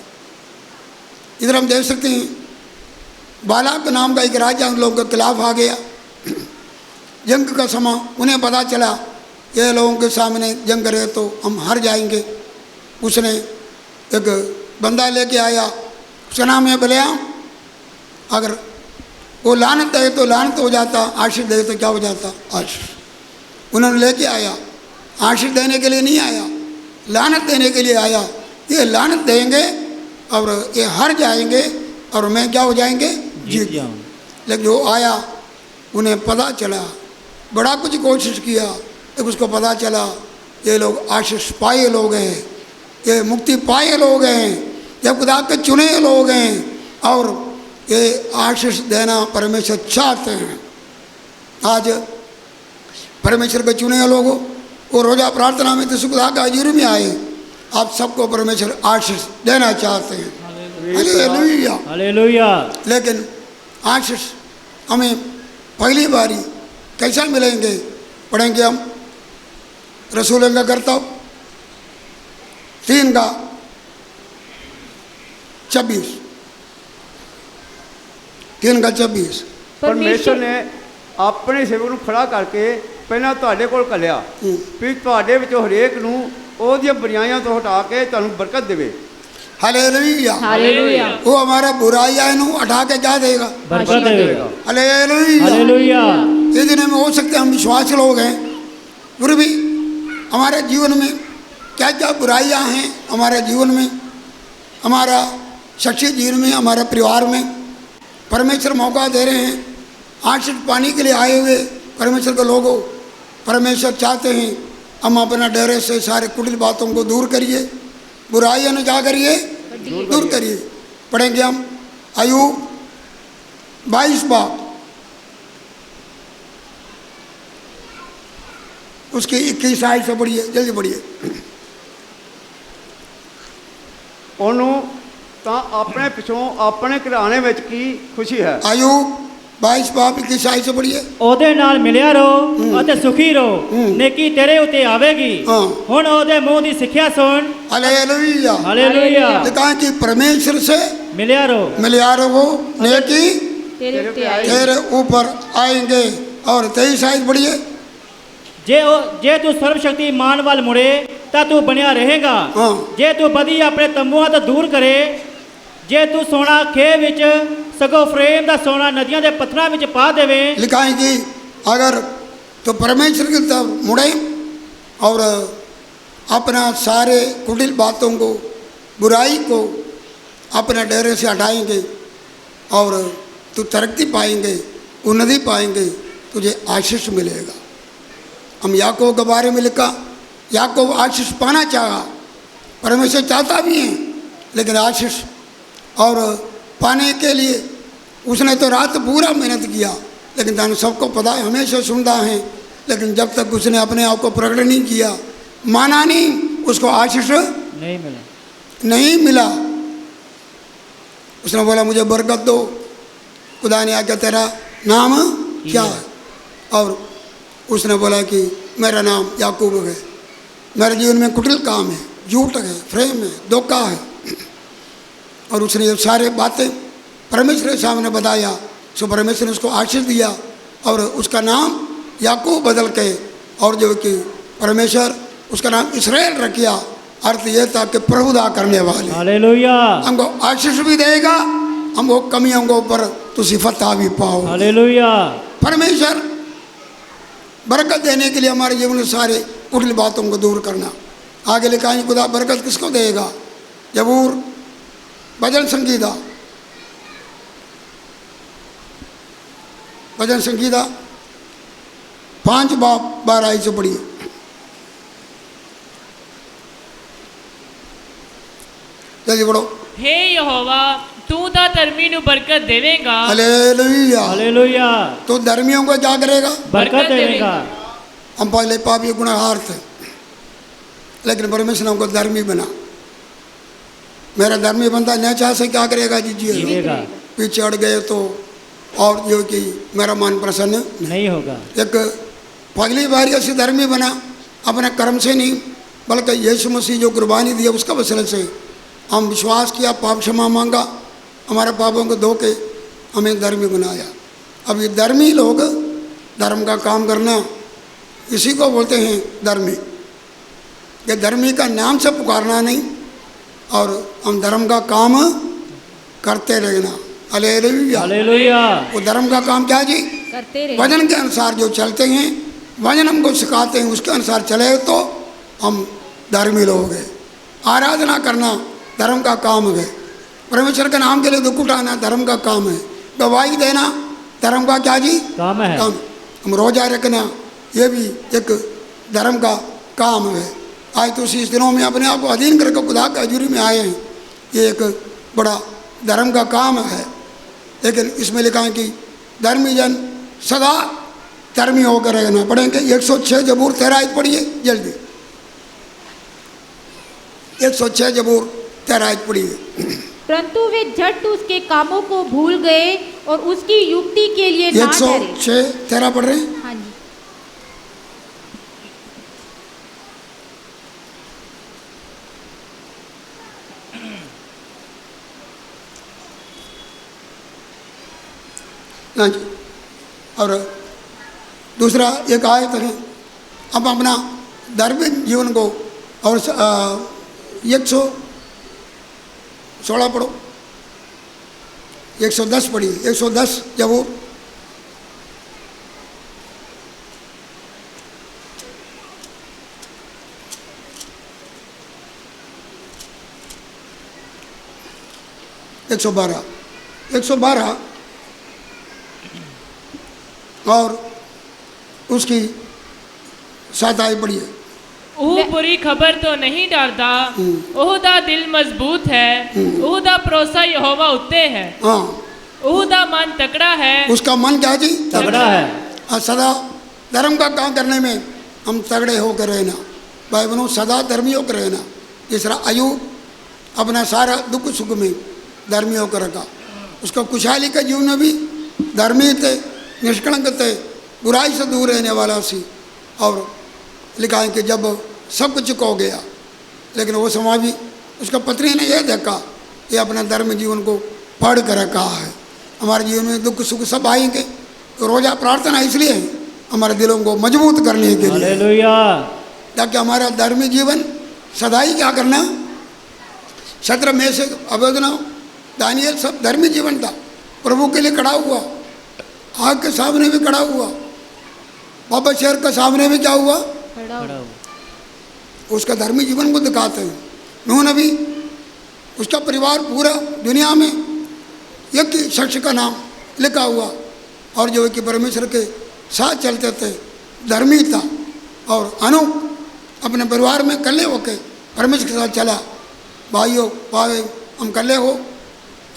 इधर हम देख सकते हैं बालाक नाम का एक राजा उन लोगों के खिलाफ आ गया। जंग का समय उन्हें पता चला ये लोगों के सामने जंग करे तो हम हार जाएंगे। उसने एक बंदा लेके आया, उसका नाम है बिलियाम। अगर वो लानत दे तो लानत हो जाता, आशीष दे तो क्या हो जाता, आशीष। उन्होंने लेके आया, आशीष देने के लिए नहीं आया, लानत देने के लिए आया। ये लानत देंगे और ये हार जाएंगे और मैं क्या हो जाएंगे, जीत जाऊँ। लेकिन जो आया उन्हें पता चला, बड़ा कुछ कोशिश किया, लेकिन उसको पता चला ये लोग आशीष पाए लोग हैं, ये मुक्ति पाए लोग हैं, ये खुदा के चुने लोग हैं और ये आशीष देना परमेश्वर चाहते हैं। आज परमेश्वर के चुने लोगों वो रोज़ा प्रार्थना में तो खुदा का हजूरी में आए, आप सबको परमेश्वर आशीष देना चाहते हैं। Hallelujah hallelujah. लेकिन आशीष हमें पहली बारी कैसा मिलेंगे, पढ़ेंगे हम रसूल का करता 3 का 26, 3 का 26। परमेश्वर ने ਆਪਣੇ ਸੇਵਕ ਨੂੰ ਖੜਾ ਕਰਕੇ ਪਹਿਲਾਂ ਤੁਹਾਡੇ ਕੋਲ ਘੱਲਿਆ ਵੀ ਤੁਹਾਡੇ ਵਿੱਚੋਂ ਹਰੇਕ ਨੂੰ ਉਹਦੀਆਂ ਬੁਰਾਈਆਂ ਤੋਂ ਹਟਾ ਕੇ ਤੁਹਾਨੂੰ ਬਰਕਤ ਦੇਵੇ। Hallelujah hallelujah. वो हमारा बुराइयां हटा के क्या देगा, बरकत देगा। हालेलुया। हालेलुया। ये दिन में हो सकते हम विश्वास लोग हैं, फिर भी हमारे जीवन में क्या क्या बुराइयां हैं, हमारे जीवन में, हमारा शख्सी जीवन में, हमारे परिवार में परमेश्वर मौका दे रहे हैं। आशीष पाने के लिए आए हुए परमेश्वर के लोगों, परमेश्वर चाहते हैं हम अपना डेरे से सारे कुटिल बातों को दूर करिए, बुराइयों ने क्या करिए, दूर करिए। पढ़ेंगे हम अय्यूब 22 बाब उसकी 21 आयत से पढ़िए, जल्दी पढ़िए। ਉਹਨੂੰ ਤਾਂ ਆਪਣੇ ਪਿਛੋਂ ਆਪਣੇ ਘਰਾਣੇ ਵਿੱਚ ਕੀ ਖੁਸ਼ੀ ਹੈ। आयुब 22 बाप 21 आयत से पढ़िए। ਉਹਦੇ ਨਾਲ ਮਿਲਿਆ ਰਹੋ ਅਤੇ ਸੁਖੀ ਰਹੋ, ਨੇਕੀ ਤੇਰੇ ਉੱਤੇ ਆਵੇਗੀ। ਹਾਂ। ਹੁਣ ਉਹਦੇ ਮੂੰਹ ਦੀ ਸਿੱਖਿਆ ਸੁਣ। हालेलुया। ਹਾਲੇਲੂਇਆ। लिखा है कि परमेश्वर से ਮਿਲਿਆ ਰਹੋ मिलिया रहो, नेकी तेरे उत्ते आए तेरे ऊपर आएंगे। और 23 आयत पढ़िए। ਜੇ ਤੂੰ ਸਰਵ ਸ਼ਕਤੀਮਾਨ ਵੱਲ ਮੁੜੇ ਤਾਂ ਤੂੰ ਬਣਿਆ ਰਹੇਗਾ। ਹਾਂ। ਜੇ ਤੂੰ ਬਦੀ ਆਪਣੇ ਤੰਬੂਆਂ ਤੋਂ ਦੂਰ ਕਰੇ, ਜੇ ਤੂੰ ਸੋਨਾ ਖੇਹ ਵਿੱਚ ਸਗੋਂ ਫਰੇਮ ਦਾ ਸੋਨਾ ਨਦੀਆਂ ਦੇ ਪੱਥਰਾਂ ਵਿੱਚ ਪਾ ਦੇਵੇ। लिखा है कि अगर तो परमेश्वर की तरफ मुड़े और अपना सारे कुटिल बातों को, बुराई को अपने डेरे से हटाएंगे और तू तरक्की पाएंगे, उन्नति पाएंगे, तुझे आशीष मिलेगा। हम याकूब के बारे में लिखा, याकूब आशीष पाना चाहा, परमेश्वर चाहता भी है, लेकिन आशीष और पाने के लिए उसने तो रात पूरा मेहनत किया, लेकिन दान सबको पता है, हमेशा सुनता है, लेकिन जब तक उसने अपने आप को प्रकट नहीं किया, माना नहीं, उसको आशीष ਨਹੀਂ ਮਿਲਿਆ। नहीं मिला। उसने बोला मुझे बरकत दो। खुदा ने आके तेरा नाम क्या है? और उसने बोला कि मेरा नाम याकूब है, मेरे जीवन में कुटिल काम है, झूठ है, फ्रेम है, धोखा है। और उसने ये सारे बातें परमेश्वर के सामने बताया, सो परमेश्वर ने उसको आशीष दिया और उसका नाम याकूब बदल के और जो कि परमेश्वर उसका नाम इस्राएल रख दिया। अर्थ ये था कि प्रभुता करने वाले। ਹਾਲੇਲੂਇਆ। हमको आशीष भी देगा, हमको कमियों के ऊपर तो सिफता भी पाओ। ਹਾਲੇਲੂਇਆ। परमेश्वर बरकत देने के लिए हमारे जीवन में सारे कुटिल बातों को दूर करना। आगे लिखा है खुदा बरकत किसको देगा? जबूर भजन संगीता, भजन संगीता 5 बाप 12 आयत से पढ़िए। जल्दी पढ़ो। हे यहोवा तू ਤਾਂ ਧਰਮੀ ਨੂੰ ਬਰਕਤ ਦੇਵੇਂਗਾ। हालेलुया। ਹਾਲੇਲੂਇਆ। तो धर्मियों को क्या करेगा? ਬਰਕਤ ਦੇਵੇਗਾ। हम पहले पापी गुनहगार थे, लेकिन परमेश्वर ने हमको धर्मी बना। मेरा धर्मी बनता न चाह से क्या करेगा? जी जीवेगा। पीछे अड़ गए तो और जो कि मेरा मन प्रसन्न नहीं होगा। एक पगली बारी ऐसी धर्मी बना, अपने कर्म से नहीं, बल्कि यीशु मसीह जो कुर्बानी दिया उसका वसीले से हम विश्वास किया, पाप क्षमा मांगा, हमारे पापों को धो के हमें धर्मी बनाया। अब ये धर्मी लोग धर्म का काम करना, इसी को बोलते हैं धर्मी। ये धर्मी का नाम से पुकारना नहीं, और हम धर्म का काम करते रहना। हालेलुया। हालेलुया। वो धर्म का काम क्या जी? करते रहे। वचन के अनुसार जो चलते हैं, वचन हमको सिखाते हैं, उसके अनुसार चले तो हम धर्मी लोग हैं। आराधना करना धर्म का काम है। परमेश्वर के नाम के लिए दुख उठाना धर्म का काम है। गवाही देना धर्म का क्या जी? काम है। काम। हम रोजा रखना ये भी एक धर्म का काम है। आज तो इस दिनों में अपने आप को अधीन करके खुदा की हजूरी में आए हैं, ये एक बड़ा धर्म का काम है। लेकिन इसमें लिखा है कि धर्मी जन सदा धर्मी होकर रहना। पढ़ेंगे 106 जबूर 13 आयत पढ़िए जल्दी। 106 जबूर 13 आयत पढ़िए। परंतु वे झट उसके कामों को भूल गए और उसकी युक्ति के लिए ना ठहरे। 106 13 पढ़ रहे हैं। हाँ जी। हाँ जी। और दूसरा एक आयत है, अब अपना धार्मिक जीवन को और 116 पढ़ो, 110 पढ़िए। 110 जबूर। एक 112 और उसकी 7 आयत पढ़िए। ਉਹ ਬੁਰੀ ਖਬਰ ਤੋਂ ਨਹੀਂ ਡਰਦਾ, ਉਹਦਾ ਦਿਲ ਮਜ਼ਬੂਤ ਹੈ, ਉਹਦਾ ਭਰੋਸਾ ਯਹੋਵਾ ਉੱਤੇ ਹੈ। हाँ, ਉਹਦਾ ਮਨ ਤਕੜਾ ਹੈ। उसका मन क्या जी? तगड़ा है। सदा धर्म का काम करने में हम तगड़े होकर रहना, भाई बहनों सदा धर्मी होकर रहना। जिस तरह अयूब अपना सारा दुख सुख में धर्मी होकर रखा, उसका खुशहाली के जीवन में भी धर्मी थे, निष्कलंक थे, बुराई से दूर रहने वाला सी। और लिखा है कि जब सब कुछ खो गया, लेकिन वो समय भी उसका पत्नी ने यह देखा, ये अपना धर्म जीवन को पढ़ कर रखा है। हमारे जीवन में दुख सुख सब आएंगे, तो रोज़ा प्रार्थना इसलिए है हमारे दिलों को मजबूत करने के लिए, हालेलुया। ताकि हमारा धर्मी जीवन सदा ही क्या करना, शत्रु में से अवेदना दानियल सब धर्मी जीवन था, प्रभु के लिए खड़ा हुआ, आग के सामने भी खड़ा हुआ, बाबा शहर के सामने भी क्या हुआ, उसका धर्मी जीवन को दिखाते हैं। नूह नबी, उसका परिवार पूरा दुनिया में एक ही शख्स का नाम लिखा हुआ, और जो है कि परमेश्वर के साथ चलते थे, धर्मी था। और अनूप अपने परिवार में कल्ले होके परमेश्वर के साथ चला, भाइयों भाई हम कल्ले हो,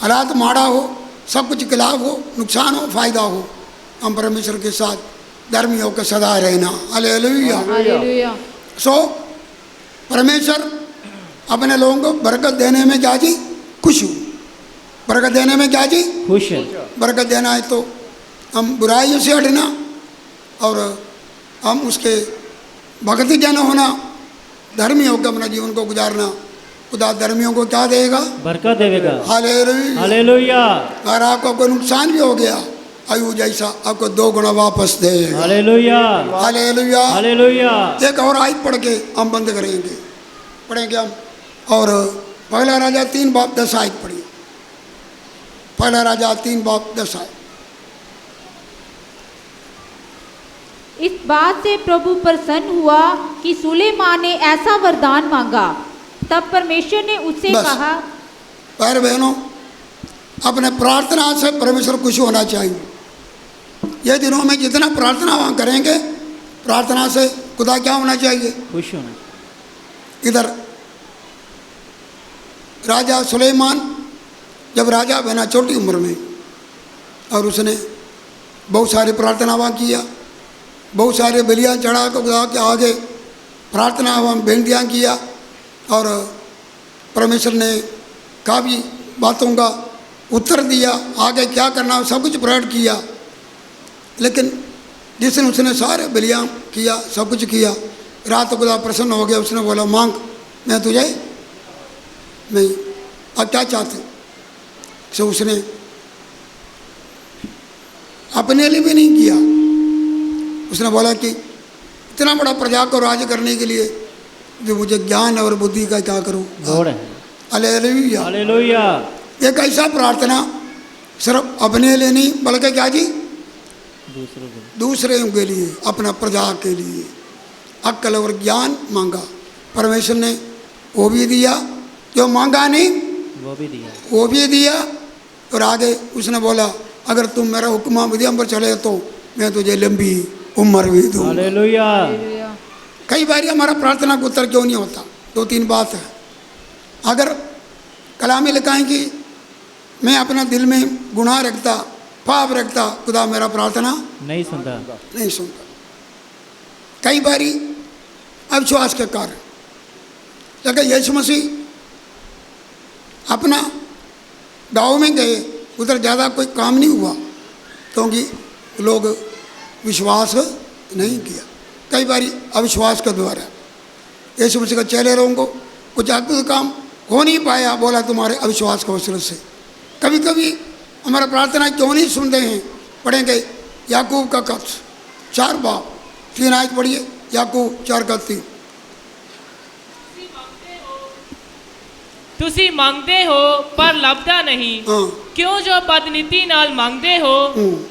हालात माड़ा हो, सब कुछ खिलाफ हो, नुकसान हो, फायदा हो, हम परमेश्वर के साथ धर्मी होकर सदा रहना। Hallelujah, hallelujah. सो परमेश्वर अपने लोगों को बरकत देने में क्या जी, खुश हूँ। बरकत देने में क्या जी, खुश है। बरकत देना है तो हम बुराइयों से हटना और हम उसके भक्ति जन होना, धर्मी होकर अपना जीवन को गुजारना। खुदा धर्मियों को क्या देगा, बरकत देगा। हालेलुया। हालेलुया, अगर आपको कोई नुकसान भी हो गया, अय्यूब जैसा आपको 2 गुना वापस देगा। Hallelujah, hallelujah. हालेलुया। एक और आयत पढ़ के हम बंद करेंगे, पढ़ेंगे हम। और पहला राजा 3 बाब 10 आयत पढ़िए। पहला राजा 3 बाब 10 आयत। इस बात से प्रभु प्रसन्न हुआ कि सुलेमान ने ऐसा वरदान मांगा। तब परमेश्वर ने उससे बस। कहा, पैर बहनों, अपने प्रार्थना से परमेश्वर खुश होना चाहिए। ये दिनों में जितना प्रार्थना वहाँ करेंगे, प्रार्थना से खुदा क्या होना चाहिए, खुश होना। इधर राजा सुलेमान जब राजा बना छोटी उम्र में, और उसने बहुत सारी प्रार्थना वहाँ किया, बहुत सारे बलियाँ चढ़ा कर खुदा के आगे प्रार्थना वहाँ बेनतियाँ किया, और परमेश्वर ने काफ़ी बातों का उत्तर दिया, आगे क्या करना है सब कुछ प्रकट किया। लेकिन जिस दिन उसने सारे बलियाँ किया, सब कुछ किया, रात खुदा प्रसन्न हो गया। उसने बोला, मांग, मैं तुझे नहीं, अब क्या चाहते। सो उसने अपने लिए भी नहीं किया, उसने बोला कि इतना बड़ा प्रजा को राज करने के लिए जो मुझे ज्ञान और बुद्धि का क्या करूं। Hallelujah, hallelujah. एक ऐसा प्रार्थना सिर्फ अपने लिए नहीं, बल्कि क्या जी, दूसरे के लिए, अपना प्रजा के लिए अक्ल और ज्ञान मांगा। परमेश्वर ने वो भी दिया, जो मांगा नहीं वो भी दिया। और आगे उसने बोला, अगर तुम मेरा हुक्म विधियों पर चले तो मैं तुझे लंबी उम्र भी दूँ। हालेलुया। कई बार हमारा प्रार्थना का उत्तर क्यों नहीं होता, 2-3 बात है। अगर कलाम में लिखा है कि मैं अपना दिल में गुनाह रखता, पाप रखता, खुदा मेरा प्रार्थना नहीं सुनता, नहीं सुनता। कई बारी अविश्वास के कारण, लेकिन यीशु मसीह अपना गाँव में गए, उधर ज़्यादा कोई काम नहीं हुआ क्योंकि लोग विश्वास नहीं किया। कई बारी अविश्वास के द्वारा यीशु मसीह के चेले लोगों को कुछ अद्भुत काम हो नहीं पाया, बोला तुम्हारे अविश्वास के वजह से। कभी कभी हमारा प्रार्थना क्यों नहीं सुनते हैं, पढ़ेंगे याकूब का कब्ज 4 बाब 3 आयत पढ़िए, याकूब 4:3। तुसी मांगते हो पर लभदा नहीं, हाँ, क्यों जो बदनीति नाल मांगते हो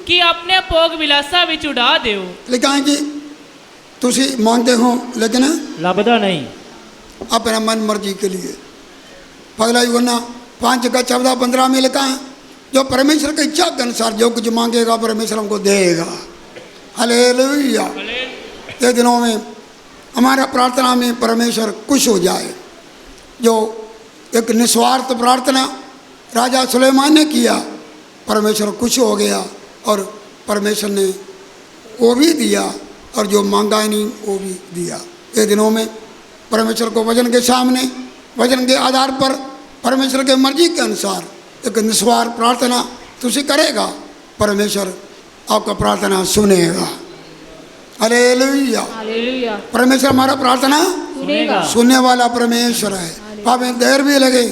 कि अपने भोग विलासा विच उड़ा दियो। लिखा है कि तुसी मांगते हो लेकिन लभदा नहीं, अपने मन मर्जी के लिए। पहला यूहन्ना 5:14-15 में लिखा है, जो परमेश्वर की इच्छा के अनुसार जो कुछ मांगेगा परमेश्वर हमको देगा। हालेलुया। ये दिनों में हमारा प्रार्थना में परमेश्वर खुश हो जाए। जो एक निस्वार्थ प्रार्थना राजा सुलेमान ने किया, परमेश्वर खुश हो गया और परमेश्वर ने वो भी दिया और जो मांगा नहीं वो भी दिया। ये दिनों में परमेश्वर को वचन के सामने, वचन के आधार पर, परमेश्वर के मर्जी के अनुसार एक निस्वार्थ प्रार्थना तुसी करेगा, परमेश्वर आपका प्रार्थना सुनेगा। हालेलुया। हालेलुया। परमेश्वर हमारा प्रार्थना सुनेगा। सुनने वाला परमेश्वर है। हमें देर भी लगे,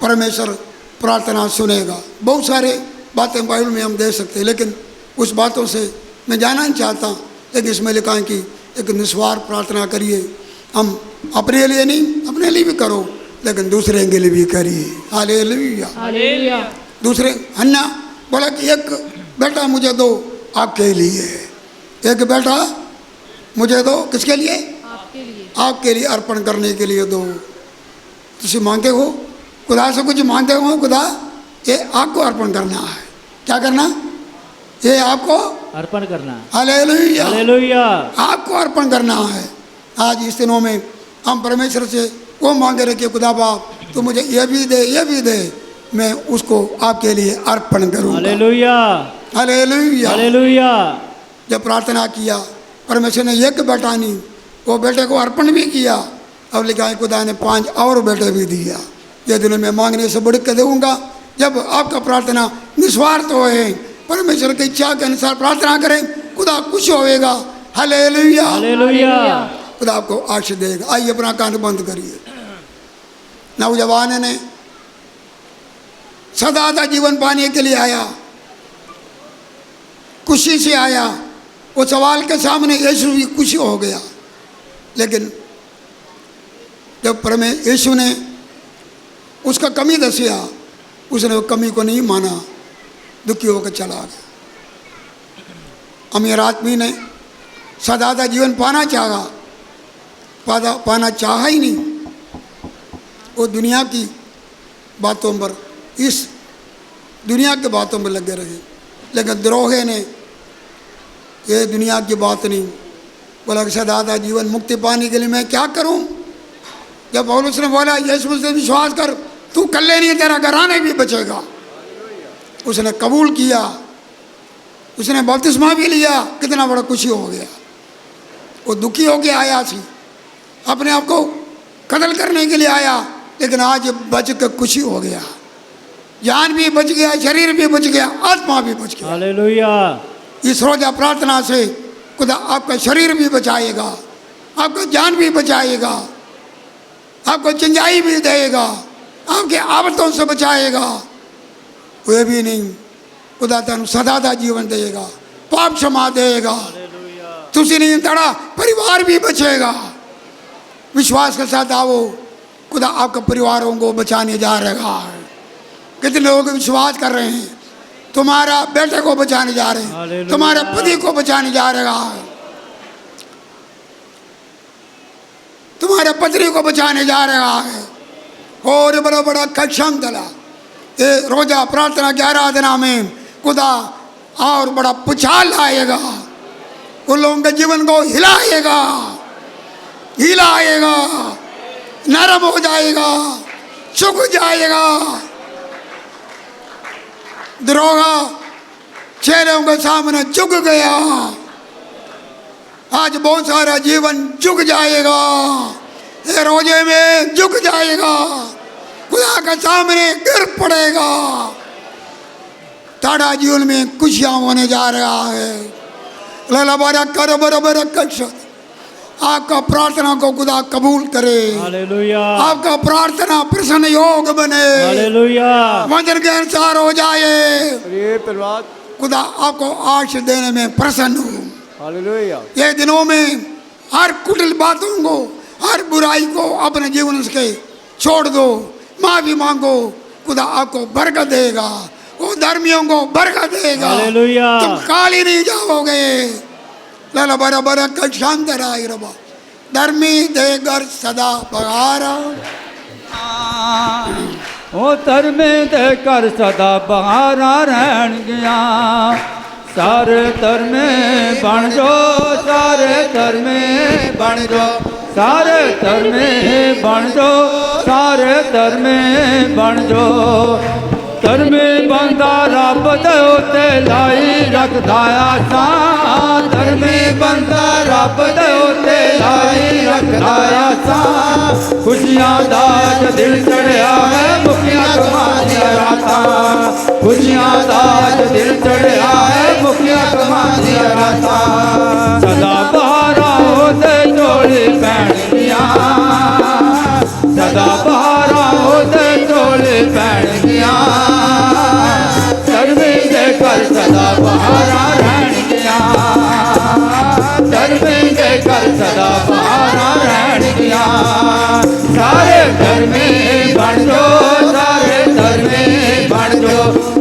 परमेश्वर प्रार्थना सुनेगा। बहुत सारे बातें बाइबल में हम दे सकते हैं, लेकिन उस बातों से मैं जाना नहीं चाहता। लेकिन इसमें लिखा है कि एक निस्वार्थ प्रार्थना करिए। हम अपने लिए नहीं, अपने लिए भी करो, लेकिन दूसरे के लिए भी करिए। हालेलुया। हालेलुया। दूसरे हन्ना बोला कि एक बेटा मुझे दो आपके लिए, एक बेटा मुझे दो, किसके लिए? आपके लिए। आपके लिए अर्पण करने के लिए दो। तुम मांगते हो खुदा से, कुछ मांगते हो, खुदा ये आपको अर्पण करना है। क्या करना? ये आपको अर्पण करना। हालेलुया। हालेलुया। आपको अर्पण करना है। आज इस दिनों में हम परमेश्वर से वो मांगे रहे कि खुदा बाप तू मुझे ये भी दे, ये भी दे, मैं उसको आपके लिए अर्पण करूँगा। हालेलुया। हालेलुया। हालेलुया। जब प्रार्थना किया, परमेश्वर ने एक बेटा नहीं, वो बेटे को अर्पण भी किया। अब लिखा है खुदा ने 5 और बेटे भी दिया। ये दिनों में मांगने से बढ़ के दूंगा। जब आपका प्रार्थना निस्वार्थ होए, परमेश्वर की इच्छा के अनुसार प्रार्थना करें, खुदा खुश होएगा। हालेलुया। हालेलुया। खुदा आपको आशीष देगा। आइए अपना कान बंद करिए। नौजवान ने सदा का जीवन पाने के लिए आया, खुशी से आया। वो सवाल के सामने यीशु भी खुशी हो गया, लेकिन जब यीशु ने उसका कमी दसिया, उसने वो कमी को नहीं माना, दुखी होकर चला गया। अमीर आदमी ने सदा का जीवन पाना चाहा ही नहीं। वो दुनिया की बातों पर, इस दुनिया की बातों में लगे रहे। लेकिन द्रोहे ने ये दुनिया की बात नहीं, बोला कि सदा जीवन मुक्ति पाने के लिए मैं क्या करूं? जब पौलुस ने बोला यीशु से विश्वास कर, तू कल्ले नहीं, तेरा घराना भी बचेगा, उसने कबूल किया, उसने बपतिस्मा भी लिया। कितना बड़ा खुशी हो गया। वो दुखी होके आया सी, अपने आप को कत्ल करने के लिए आया, लेकिन आज बच के खुशी हो गया। जान भी बच गया, शरीर भी बच गया, आत्मा भी बच गया। हालेलुया। इस रोजा प्रार्थना से खुदा आपका शरीर भी बचाएगा, आपका जान भी बचाएगा, आपको चंगाई भी देगा, आपके आफतों से बचाएगा। वे भी नहीं, खुदा तेन सदा का जीवन देगा, पाप क्षमा देगा। तुसी नहीं तड़ा, परिवार भी बचेगा। विश्वास के साथ आओ, खुदा आपके परिवारों को बचाने जा रहा है। कितने लोग विश्वास कर रहे हैं, तुम्हारा बेटे को बचाने जा रहे हैं, तुम्हारे पति को बचाने जा रहा है, तुम्हारे पत्नी को बचाने जा रहा है। और बड़ा बड़ा कक्षम दला ये रोजा प्रार्थना की आराधना में खुदा और बड़ा पुछाल लाएगा, उन लोगों के जीवन को हिलाएगा, हिलाएगा, नरम हो जाएगा, झुक जाएगा। दरोगा चेहरों के सामने झुक गया, आज बहुत सारा जीवन झुक जाएगा, ये रोजे में झुक जाएगा, खुदा के सामने गिर पड़ेगा। ताड़ा जीवन में खुशियां होने जा रहा है। लला बारा कर बराबर कर, आपका प्रार्थना को खुदा कबूल करे। हालेलुया। आपका प्रार्थना प्रसन्न योग बने। हालेलुया। वचन के अनुसार हो जाए। ये परिवार खुदा आपको आशीष देने में प्रसन्न हो। हालेलुया। ये दिनों में हर कुटिल बातों को, हर बुराई को अपने जीवन से छोड़ दो, माफी मांगो, खुदा आपको बरकत देगा, वो धर्मियों को बरकत देगा। हालेलुया। तुम खाली नहीं जाओगे। लाला बरा बरा कल शांत राय रबा, धर्मी देगर सदा बहारा। ओ धर्मे देकर सदा बहारा रहन गया। सारे धर्मे बन जो, सारे धर्मे बन जो, सारे धर्मे बन जो, सारे धर्मे बन जो। ਧਰਮੀ ਬੰਦਾ ਰੱਬ ਦੇ ਉੱਤੇ ਲਾਈ ਰੱਖਦਾ ਆਸਾਂ ਧਰਮੀ ਬੰਦਾ ਰੱਬ ਦੇ ਉੱਤੇ ਲਾਈ ਰੱਖਦਾ ਆਸਾਂ ਖੁਸ਼ੀਆਂ ਦਾ ਅੱਜ ਦਿਲ ਚੜਿਆ ਹੈ ਮੁਖੀਆਂ ਕਮਾਂ ਦੀਆਂ ਰਾਤਾਂ ਖੁਸ਼ੀਆਂ ਦਾ ਅੱਜ ਦਿਲ ਚੜਿਆ ਹੈ ਮੁਖੀਆਂ ਕਮਾਂ ਦੀਆਂ ਰਾਤਾਂ ਸਦਾ ਬਹਾਰਾਂ ਉਹਦੇ ਝੋਲੀ ਪੈਣਗੀਆਂ ਸਦਾ ਬਹਾਰਾਂ ਉਹਦੇ ਝੋਲੀ ਪੈਣਗੀਆਂ ਧਰਮੀ ਦੇ ਘਰ ਸਦਾ ਬਹਾਰਾਂ ਰਹਿਣਗੀਆਂ ਧਰਮੀ ਦੇ ਘਰ ਸਦਾ ਬਹਾਰਾਂ ਰਹਿਣਗੀਆਂ ਸਾਰੇ ਧਰਮੀ ਬਣ ਜੋ ਸਾਰੇ ਧਰਮੀ ਬਣ ਜੋ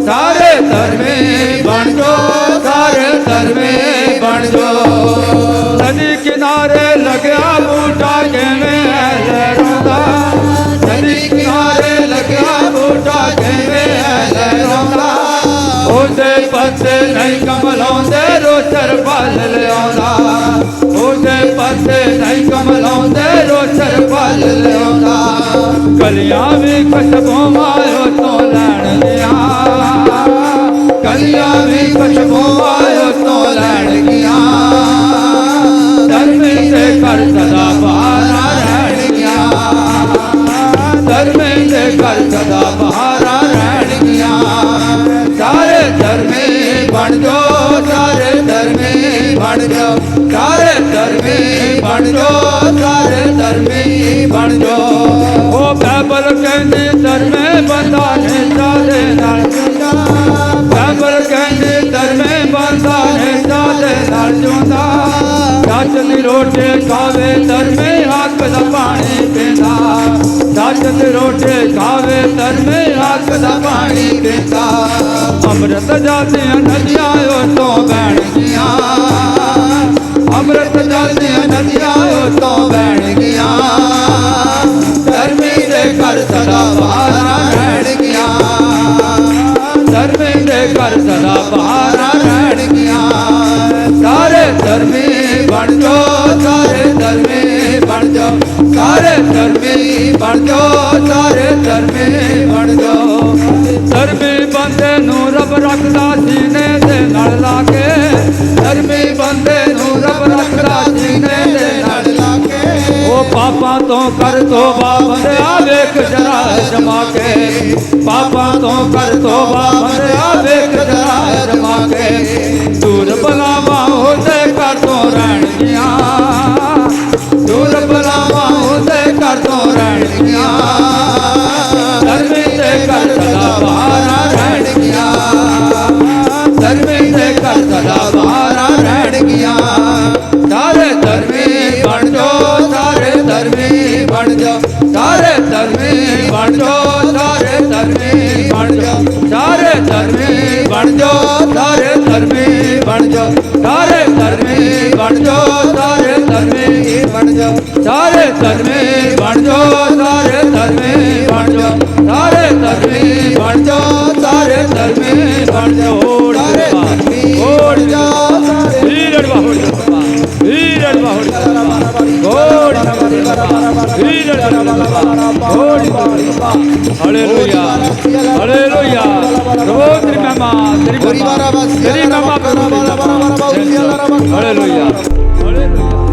ਸਾਰੇ ਧਰਮੀ ਬਣ ਜੋ ਸਾਰੇ ਧਰਮੀ ਬਣ ਜੋ ਨਦੀ ਕਿਨਾਰੇ ਲੱਗਿਆ ਬੂਟਾ ਕਿਵੇਂ ਲਹਿਰਾਉਂਦਾ ਨਦੀ ਕਿਨਾਰੇ ਲੱਗਿਆ ਬੂਟਾ ਕਿਵੇਂ ਲਹਿਰਾਉਂਦਾ ਉਹਦੇ ਪੱਤੇ ਨਹੀਂ ਕਮਲਾਉਂਦੇ ਰੋਚਰ ਫਲ ਲਿਆਉਂਦਾ ਉਹਦੇ ਪੱਤੇ ਨਹੀਂ ਕਮਲਾਉਂਦੇ ਰੋਚਰ ਫਲ ਲਿਆਉਂਦਾ ਕਲੀਆਂ ਵੀ ਖੁਸ਼ਬੂਆਂ ਉਹ ਤੋਂ ਲੈਣਗੀਆਂ ਕਲੀਆਂ ਵੀ ਖੁਸ਼ਬੂਆਂ ਉਹ ਤੋਂ ਲੈਣਗੀਆਂ ਧਰਮੀ ਦੇ ਘਰ ਸਦਾ ਬਹਾਰਾਂ ਰਹਿਣਗੀਆਂ ਧਰਮੀ ਦੇ ਘਰ ਸਦਾ ਬਹਾਰਾਂ ਰਹਿਣਗੀਆਂ ਸਾਰੇ ਧਰਮੀ ਬਣ ਜੋ ਸਾਰੇ ਧਰਮੀ ਬਣ ਜੋ ਸਾਰੇ ਧਰਮੀ ਬਣ ਜੋ ਸਾਰੇ ਧਰਮੀ ਬਣ ਜੋ ਉਹ ਬਾਈਬਲ ਕਹਿੰਦੀ ਧਰਮੇ ਬੰਦਾ ਨੇ ਸਾਡੇ ਨਾਲ ਜੁੰਦਾ ਬਾਈਬਲ ਕਹਿੰਦੀ ਧਰਮੇ ਬੰਦਾ ਨੇ ਸਾਡੇ ਨਾਲ ਜੁੰਦਾ ਸੱਚ ਦੀ ਰੋਟੀ ਖਾਵੇ ਧਰਮੇ ਹੱਕ ਦਾ ਪਾਣੀ ਪੀਂਦਾ ਸੱਚ ਦੀ ਰੋਟੀ ਖਾਵੇ ਧਰਮੇ ਹੱਕ ਦਾ ਪਾਣੀ ਪੀਂਦਾ ਅੰਮ੍ਰਿਤ ਜਾਂਦੀਆਂ ਨਦੀਆਂ ਉਹ ਤੋਂ ਵਹਿਣਗੀਆਂ ਅੰਮ੍ਰਿਤ ਜਾਂਦੀਆਂ ਨਦੀਆਂ ਉਹ ਤੋਂ ਵਹਿਣਗੀਆਂ ਧਰਮੀ ਦੇ ਘਰ ਸਦਾ ਬਹਾਰਾਂ ਰਹਿਣਗੀਆਂ ਧਰਮੀ ਦੇ ਘਰ ਸਦਾ ਬਹਾਰਾਂ ਰਹਿਣਗੀਆਂ ਸਾਰੇ ਧਰਮੀ ਬਣ ਜੋ ਸਾਰੇ ਧਰਮੀ ਬਣ ਜੋ ਸਾਰੇ ਧਰਮੀ ਬਣ ਜੋ ਸਾਰੇ ਧਰਮੀ ਬਣ ਜੋ ਧਰਮੀ ਬੰਦੇ ਨੂੰ ਰੱਬ ਰੱਖਦਾ ਸੀਨੇ ਦੇ ਨਾਲ ਲਾ ਕੇ ਧਰਮੀ ਬੰਦੇ ਨੂੰ ਰੱਬ ਰੱਖਦਾ ਸੀਨੇ ਦੇ ਨਾਲ ਲਾ ਕੇ ਉਹ ਪਾਪਾਂ ਤੋਂ ਕਰ ਤੋਬਾ ਬੰਦਿਆ ਵੇਖ ਜਰਾ ਜਮਾ ਕੇ ਪਾਪਾਂ ਤੋਂ ਕਰ ਤੋਬਾ ਬੰਦਿਆ ਵੇਖ ਜਰਾ ਜਮਾ ਕੇ ਦੂਰ ਬਲਾਵਾਂ ਉਹਦੇ ਘਰ ਤੋਂ ਰਹਿਣਗੀਆਂ ਦੂਰ ਬਲਾਵਾਂ ਉਹਦੇ ਘਰ ਤੋਂ ਰਹਿਣਗੀਆਂ ਧਰਮੀ ਦੇ ਘਰ ਸਦਾ ਬਹਾਰਾਂ ਰਹਿਣਗੀਆਂ ਧਰਮੀ ਦੇ ਘਰ ਸਦਾ ਬਹਾਰਾਂ ਰਹਿਣਗੀਆਂ ਸਾਰੇ ਧਰਮੀ ਬਣ ਜੋ ਸਾਰੇ ਧਰਮੀ ਬਣ ਜੋ ਸਾਰੇ ਧਰਮੀ ਬਣ ਜੋ ਸਾਰੇ ਧਰਮੀ ਬਣ ਜੋ ਸਾਰੇ ਧਰਮੀ ਬਣ ਜੋ ਸਾਰੇ ਧਰਮੀ ਬਣ ਜੋ ਸਾਰੇ ਧਰਮੀ ਬਣ ਜੋ ਸਾਰੇ ਧਰਮੀ ਬਣ ਜੋ ਸਾਰੇ ਧਰਮੀ ਬਣ ਜੋ ਸਾਰੇ ਧਰਮੀ ਬਣ ਜੋ ਸਾਰੇ ਧਰਮੀ ਬਣ ਜੋ ਸਾਰੇ ਧਰਮੀ ਬਣ ਜੋ ਸਾਰੇ ਧਰਮੀ ਓੜ ਜਾ ਸਾਰੇ ਹੀਰੜ ਬਾਹੁੜ ਹੀਰੜ ਬਾਹੁੜ ਓੜ ਹੀਰੜ ਓੜ ਹਾਲੇਲੂਇਆ ਹਾਲੇਲੂਇਆ ਪ੍ਰਭੂ ਤੇਰੀ ਮਹਿਮਾ ਤੇਰੀ ਮਹਿਮਾ ਤੇਰੀ ਮਹਿਮਾ ਹਾਲੇਲੂਇਆ ਹਾਲੇਲੂਇਆ